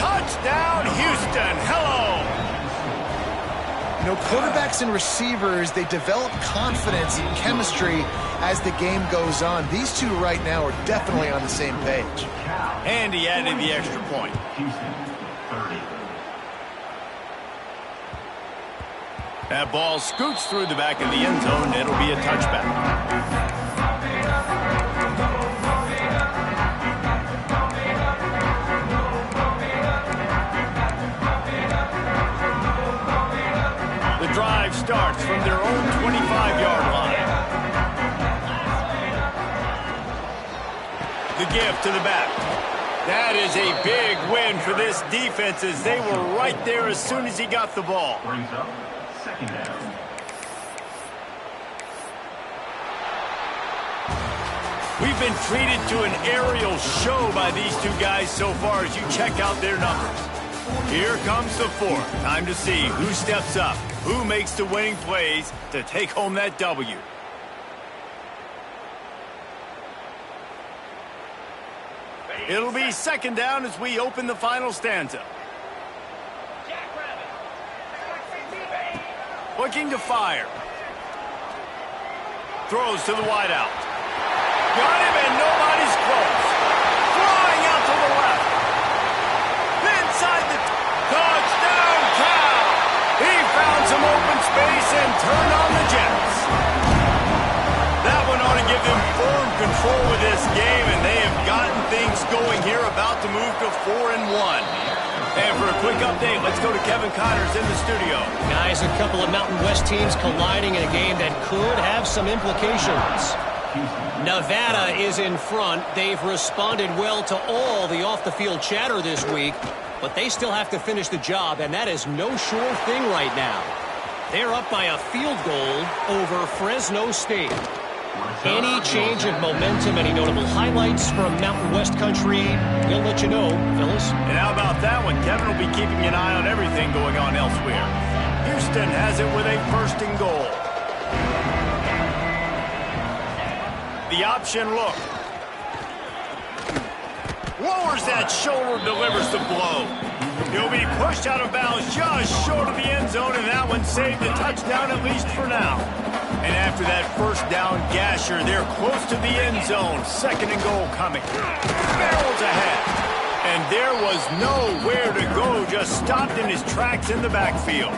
Touchdown, Houston. Hello. You know, quarterbacks and receivers, they develop confidence and chemistry as the game goes on. These two right now are definitely on the same page. And he added the extra point. Houston, 30. That ball scoots through the back of the end zone. It'll be a touchback. Drive starts from their own 25-yard line. The give to the back. That is a big win for this defense as they were right there as soon as he got the ball. Brings up second down. We've been treated to an aerial show by these two guys so far as you check out their numbers. Here comes the fourth. Time to see who steps up, who makes the winning plays to take home that W. It'll be second down as we open the final stanza. Looking to fire. Throws to the wideout. Got him and nobody's close. Flying out to the left. Inside the touchdown, Ncaa. He found some open space and turned on the Jets. That one ought to give them firm control of this game, and they have gotten things going here, about to move to 4-1. And for a quick update, let's go to Kevin Connors in the studio. Guys, a couple of Mountain West teams colliding in a game that could have some implications. Nevada is in front. They've responded well to all the off-the-field chatter this week, but they still have to finish the job, and that is no sure thing right now. They're up by a field goal over Fresno State. Any change of momentum, any notable highlights from Mountain West country, we'll let you know, fellas. And how about that one? Kevin will be keeping an eye on everything going on elsewhere. Houston has it with a first and goal. The option look. Lowers that shoulder, delivers the blow. He'll be pushed out of bounds just short of the end zone, and that one saved a touchdown at least for now. And after that first down gasher, they're close to the end zone. Second and goal coming. Barrels ahead. And there was nowhere to go, just stopped in his tracks in the backfield.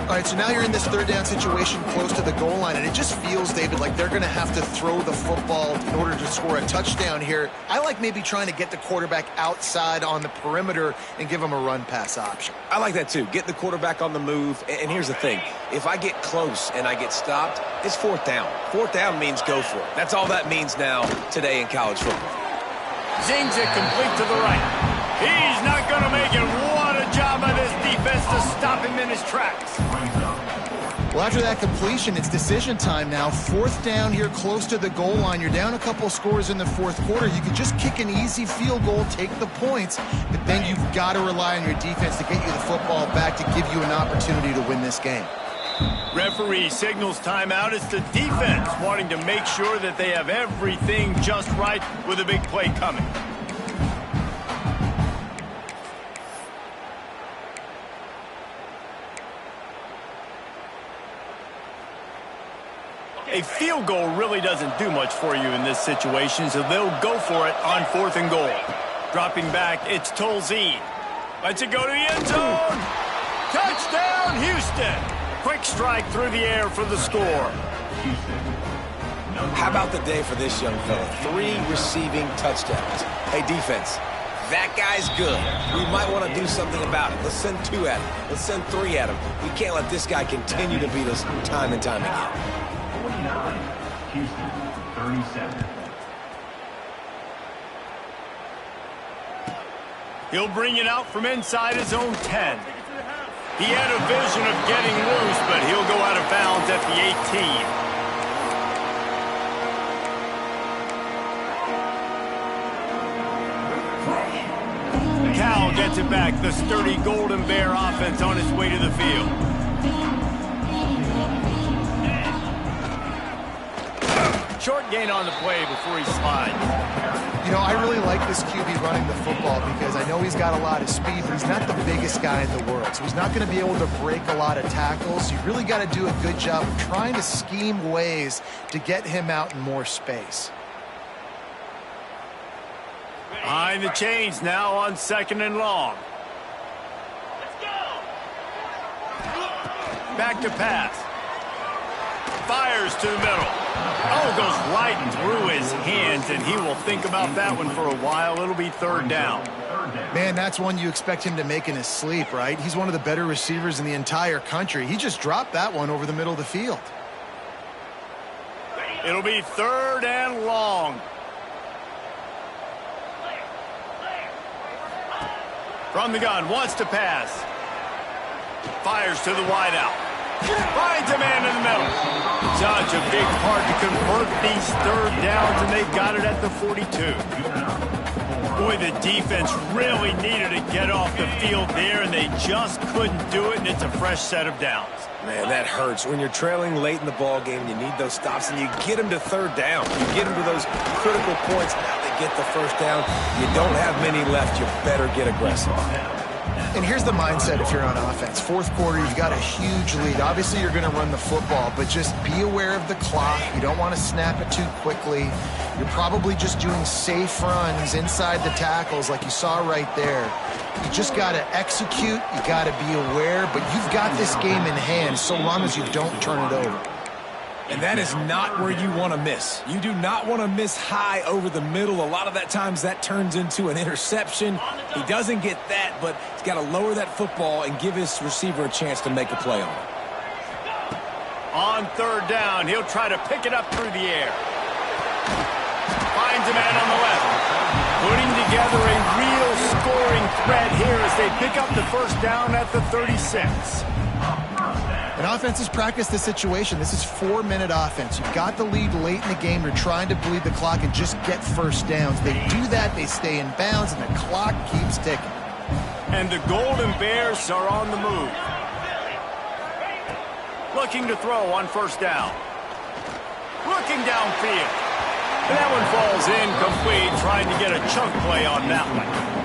All right, so now you're in this third down situation close to the goal line, and it just feels, David, like they're going to have to throw the football in order to score a touchdown here. I like maybe trying to get the quarterback outside on the perimeter and give him a run-pass option. I like that too. Get the quarterback on the move. And here's the thing. If I get close and I get stopped, it's fourth down. Fourth down means go for it. That's all that means now today in college football. Zings it complete to the right. He's not going to make it. What a job by this defense to stop him in his tracks. Well, after that completion, it's decision time now. Fourth down here close to the goal line. You're down a couple scores in the fourth quarter. You can just kick an easy field goal, take the points, but then you've got to rely on your defense to get you the football back to give you an opportunity to win this game. Referee signals timeout. It's the defense wanting to make sure that they have everything just right with a big play coming. A field goal really doesn't do much for you in this situation, so they'll go for it on 4th and goal. Dropping back, it's Tolzien. Lets it go to the end zone. Touchdown, Houston. Quick strike through the air for the score. How about the day for this young fella? 3 receiving touchdowns. Hey, defense, that guy's good. We might want to do something about it. Let's send 2 at him. Let's send 3 at him. We can't let this guy continue to beat us time and time again. 49, Houston, 37. He'll bring it out from inside his own 10. He had a vision of getting loose, but he'll go out of bounds at the 18. Cal gets it back. The sturdy Golden Bear offense on its way to the field. Short gain on the play before he slides. You know, I really like this QB running the football because I know he's got a lot of speed, but he's not the biggest guy in the world. So he's not going to be able to break a lot of tackles. You really got to do a good job of trying to scheme ways to get him out in more space. Behind the chains now on 2nd and long. Let's go. Back to pass. Fires to the middle. Oh, goes right through his hands, and he will think about that one for a while. It'll be 3rd down. Man, that's one you expect him to make in his sleep, right? He's one of the better receivers in the entire country. He just dropped that one over the middle of the field. It'll be 3rd and long. From the gun, wants to pass. Fires to the wideout. Finds a man in the middle. Such a big part to convert these 3rd downs, and they've got it at the 42. Boy, the defense really needed to get off the field there, and they just couldn't do it, and it's a fresh set of downs. Man, that hurts. When you're trailing late in the ball game, you need those stops, and you get them to 3rd down. You get them to those critical points. Now they get the 1st down. You don't have many left. You better get aggressive. And here's the mindset if you're on offense. 4th quarter, you've got a huge lead. Obviously, you're going to run the football, but just be aware of the clock. You don't want to snap it too quickly. You're probably just doing safe runs inside the tackles like you saw right there. You just got to execute. You got to be aware, but you've got this game in hand so long as you don't turn it over. And that is not where you want to miss. You do not want to miss high over the middle. A lot of that times that turns into an interception. He doesn't get that, but he's got to lower that football and give his receiver a chance to make a play on it. On 3rd down, he'll try to pick it up through the air. Finds a man on the left. Putting together a real scoring threat here as they pick up the 1st down at the 36. And offenses practice this situation. This is 4-minute offense. You've got the lead late in the game. You're trying to bleed the clock and just get 1st downs. They do that. They stay in bounds, and the clock keeps ticking. And the Golden Bears are on the move. Looking to throw on 1st down. Looking downfield. And that one falls incomplete, trying to get a chunk play on that one.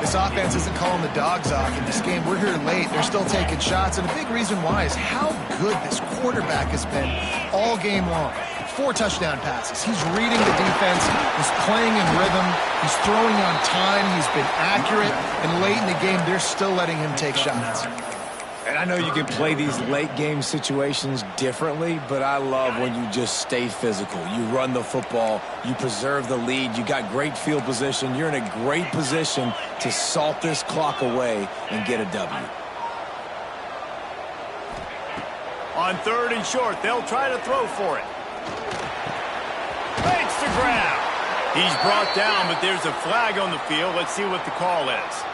This offense isn't calling the dogs off in this game. We're here late. They're still taking shots, and a big reason why is how good this quarterback has been all game long. 4 touchdown passes. He's reading the defense. He's playing in rhythm. He's throwing on time. He's been accurate, and late in the game, they're still letting him take shots. And I know you can play these late game situations differently, but I love when you just stay physical. You run the football, you preserve the lead, you got great field position, you're in a great position to salt this clock away and get a W. On 3rd and short, they'll try to throw for it. Makes the grab. He's brought down, but there's a flag on the field. Let's see what the call is.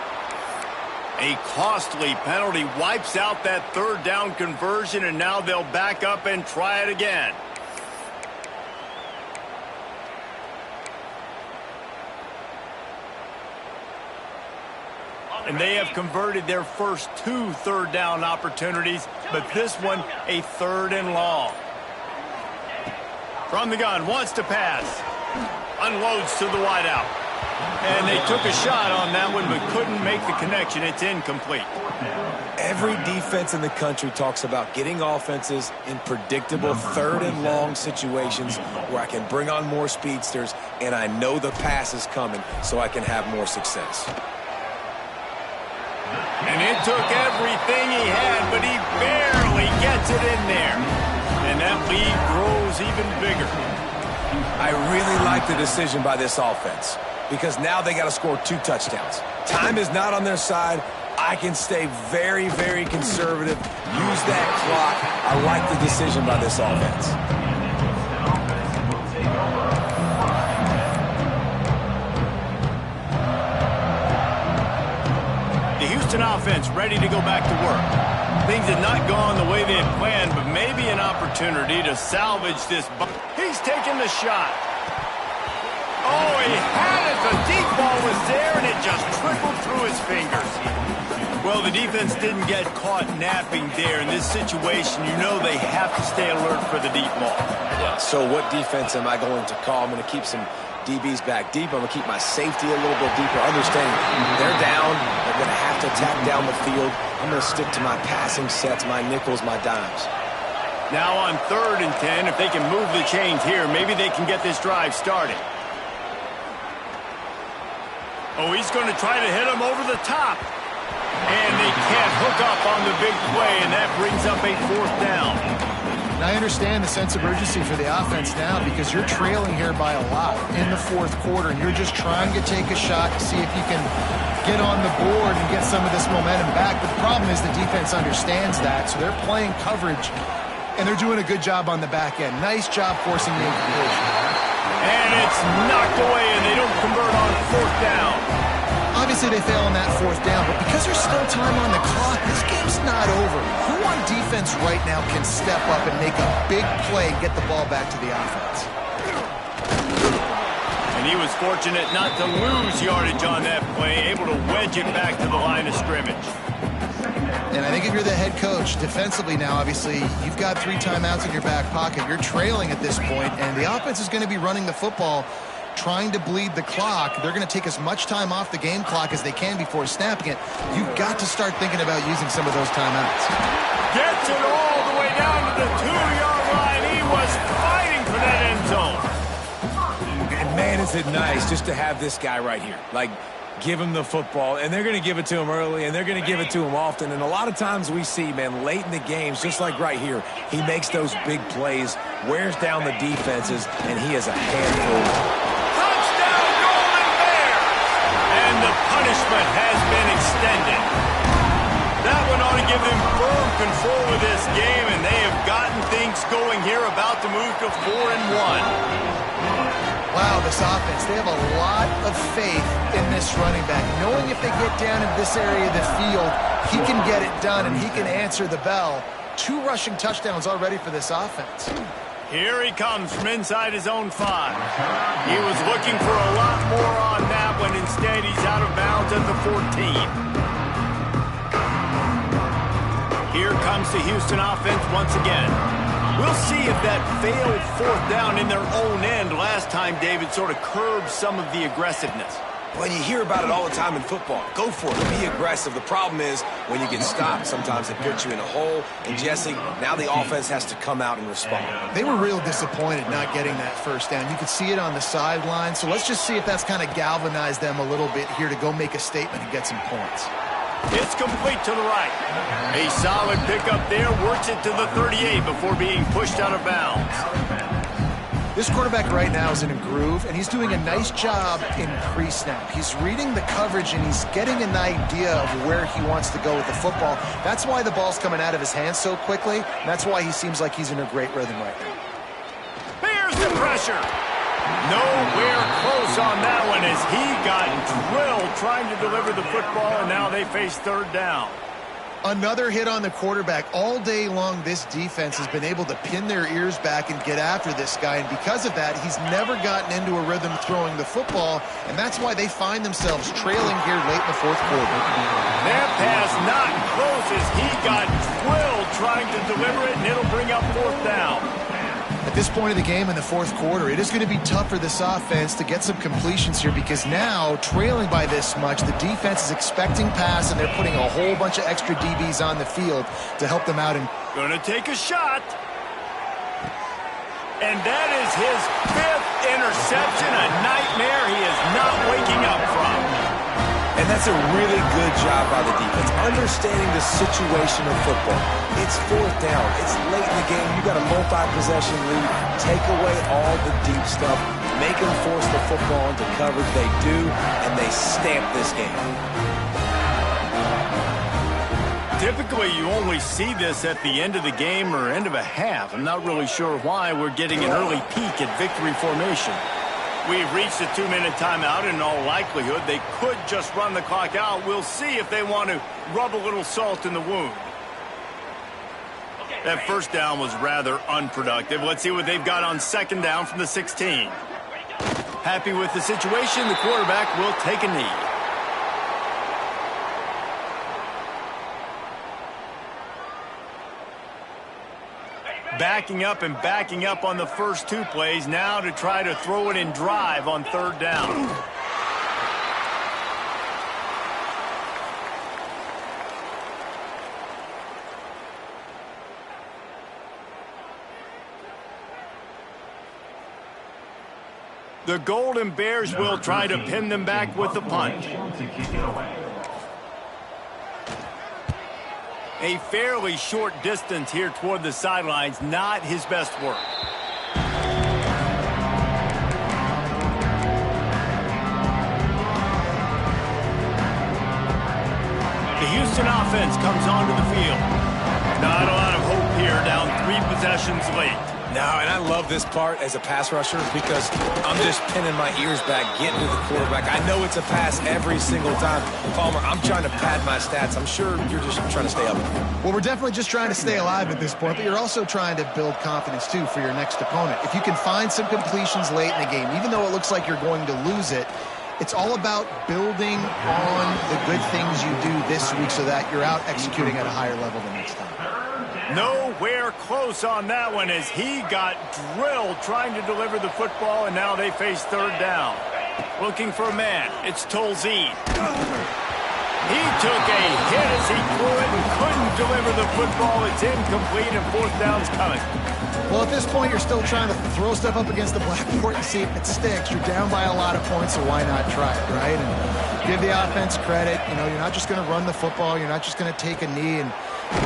A costly penalty wipes out that 3rd down conversion, and now they'll back up and try it again. And they have converted their first 2 3rd down opportunities, but this one a 3rd and long. From the gun, wants to pass. Unloads to the wideout. And they took a shot on that one, but couldn't make the connection. It's incomplete. Every defense in the country talks about getting offenses in predictable third and long situations where I can bring on more speedsters and I know the pass is coming so I can have more success. And it took everything he had, but he barely gets it in there. And that lead grows even bigger. I really like the decision by this offense because now they got to score 2 touchdowns. Time is not on their side. I can stay very, very conservative, use that clock. I like the decision by this offense. The Houston offense ready to go back to work. Things had not gone the way they had planned, but maybe an opportunity to salvage this. He's taking the shot. Oh, he had it. The deep ball was there, and it just trickled through his fingers. Well, the defense didn't get caught napping there. In this situation, you know they have to stay alert for the deep ball. Yeah, so what defense am I going to call? I'm going to keep some DBs back deep. I'm going to keep my safety a little bit deeper. Understanding they're down. They're going to have to attack down the field. I'm going to stick to my passing sets, my nickels, my dimes. Now on 3rd and 10, if they can move the chains here, maybe they can get this drive started. Oh, he's going to try to hit him over the top. And they can't hook up on the big play, and that brings up a 4th down. And I understand the sense of urgency for the offense now because you're trailing here by a lot in the 4th quarter, and you're just trying to take a shot to see if you can get on the board and get some of this momentum back. But the problem is the defense understands that, so they're playing coverage, and they're doing a good job on the back end. Nice job forcing the incompletion. And it's knocked away, and they don't convert on 4th down. Obviously, they fail on that 4th down, but because there's still time on the clock, this game's not over. Who on defense right now can step up and make a big play and get the ball back to the offense? And he was fortunate not to lose yardage on that play, able to wedge it back to the line of scrimmage. And I think if you're the head coach, defensively now, obviously, you've got 3 timeouts in your back pocket. You're trailing at this point, and the offense is going to be running the football, trying to bleed the clock. They're going to take as much time off the game clock as they can before snapping it. You've got to start thinking about using some of those timeouts. Gets it all the way down to the 2-yard line. He was fighting for that end zone. And man, is it nice just to have this guy right here. Like, give him the football, and they're going to give it to him early, and they're going to give it to him often. And a lot of times we see, man, late in the games, just like right here, he makes those big plays, wears down the defenses, and he is a handful. And the punishment has been extended. That one ought to give them firm control of this game, and they have gotten things going here, about to move to 4-1. Wow, this offense, they have a lot of faith in this running back. Knowing if they get down in this area of the field, he can get it done and he can answer the bell. 2 rushing touchdowns already for this offense. Here he comes from inside his own 5. He was looking for a lot more on that one. Instead, he's out of bounds at the 14. Here comes the Houston offense once again. We'll see if that failed 4th down in their own end last time, David, sort of curbed some of the aggressiveness. When you hear about it all the time in football, go for it. Be aggressive. The problem is when you get stopped, sometimes it puts you in a hole. And, Jesse, now the offense has to come out and respond. They were real disappointed not getting that 1st down. You could see it on the sideline. So let's just see if that's kind of galvanized them a little bit here to go make a statement and get some points. It's complete to the right. A solid pickup there. Works it to the 38 before being pushed out of bounds. This quarterback right now is in a groove, and he's doing a nice job in pre-snap. He's reading the coverage, and he's getting an idea of where he wants to go with the football. That's why the ball's coming out of his hands so quickly, and that's why he seems like he's in a great rhythm right now. Here's the pressure. Nowhere close on that one as he got drilled trying to deliver the football, and now they face 3rd down. Another hit on the quarterback. All day long, this defense has been able to pin their ears back and get after this guy, and because of that, he's never gotten into a rhythm throwing the football, and that's why they find themselves trailing here late in the 4th quarter. That pass not close as he got drilled trying to deliver it, and it'll bring up 4th down. At this point of the game in the fourth quarter, it is going to be tough for this offense to get some completions here because now, trailing by this much, the defense is expecting pass, and they're putting a whole bunch of extra DBs on the field to help them out. Going to take a shot. And that is his 5th interception, a nightmare he is not waking up from. And that's a really good job by the defense, understanding the situation of football. It's 4th down. It's late in the game. You got a multi-possession lead. Take away all the deep stuff. Make them force the football into coverage. They do, and they stamp this game. Typically, you only see this at the end of the game or end of a half. I'm not really sure why we're getting an early peek at victory formation. We've reached a 2-minute timeout, and in all likelihood, they could just run the clock out. We'll see if they want to rub a little salt in the wound. That first down was rather unproductive. Let's see what they've got on 2nd down from the 16. Happy with the situation, the quarterback will take a knee. Backing up on the first 2 plays now to try to throw it in drive on 3rd down. The Golden Bears will try to pin them back with the punt. A fairly short distance here toward the sidelines, not his best work. The Houston offense comes onto the field. Not a lot of hope here, down 3 possessions late. No, and I love this part as a pass rusher because I'm just pinning my ears back, getting to the quarterback. I know it's a pass every single time. Palmer, I'm trying to pad my stats. I'm sure you're just trying to stay up. Well, we're definitely just trying to stay alive at this point, but you're also trying to build confidence, too, for your next opponent. If you can find some completions late in the game, even though it looks like you're going to lose it, it's all about building on the good things you do this week so that you're out executing at a higher level the next time. Nowhere close on that one as he got drilled trying to deliver the football, and now they face 3rd down. Looking for a man. It's Tolzien. He took a hit as he threw it and couldn't deliver the football. It's incomplete, and 4th down's coming. Well, at this point, you're still trying to throw stuff up against the blackboard and see if it sticks. You're down by a lot of points, so why not try it, right? And give the offense credit. You know, you're not just going to run the football. You're not just going to take a knee and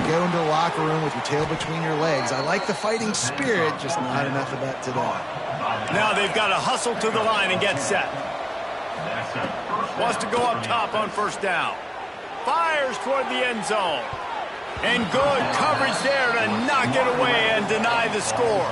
go into the locker room with your tail between your legs. I like the fighting spirit, just not enough of that today. Now they've got to hustle to the line and get set. Wants to go up top on 1st down. Fires toward the end zone. And good coverage there to knock it away and deny the score.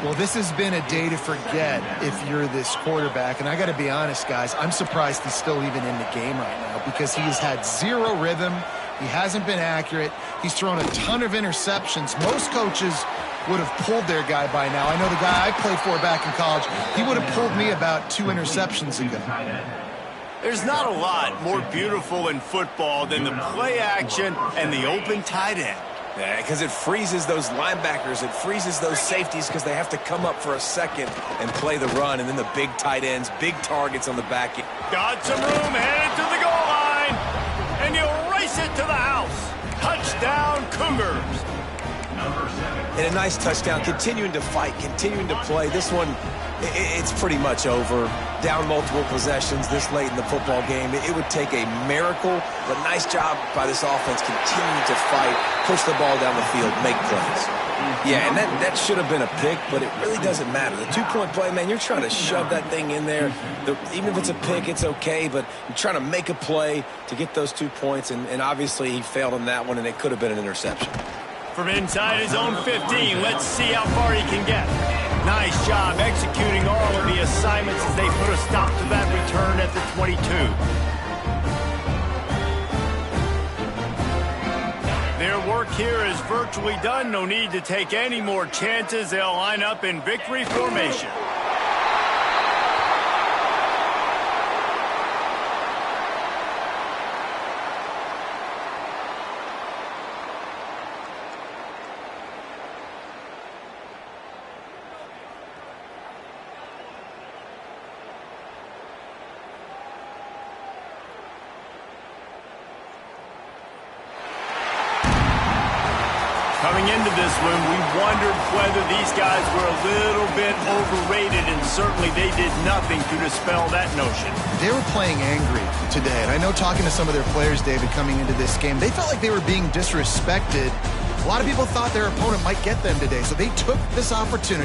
Well, this has been a day to forget if you're this quarterback. And I got to be honest, guys, I'm surprised he's still even in the game right now because he has had 0 rhythm. He hasn't been accurate. He's thrown a ton of interceptions. Most coaches would have pulled their guy by now. I know the guy I played for back in college, he would have pulled me about 2 interceptions ago. There's not a lot more beautiful in football than the play action and the open tight end. Yeah, because it freezes those linebackers. It freezes those safeties because they have to come up for a second and play the run. And then the big tight ends, big targets on the back end. Got some room, headed to the goal line. And you'll race it to the house. Touchdown, Cougars. And a nice touchdown, continuing to fight, continuing to play. This one, it's pretty much over. Down multiple possessions this late in the football game. It would take a miracle, but nice job by this offense continuing to fight, push the ball down the field, make plays. Yeah, and that should have been a pick, but it really doesn't matter. The 2-point play, man, you're trying to shove that thing in there. Even if it's a pick, it's okay, but you're trying to make a play to get those 2 points, and obviously he failed on that one, and it could have been an interception. From inside his own 15, let's see how far he can get. Nice job executing all of the assignments as they put a stop to that return at the 22. Their work here is virtually done. No need to take any more chances. They'll line up in victory formation. Coming into this one, we wondered whether these guys were a little bit overrated, and certainly they did nothing to dispel that notion. They were playing angry today, and I know talking to some of their players, David, coming into this game, they felt like they were being disrespected. A lot of people thought their opponent might get them today, so they took this opportunity.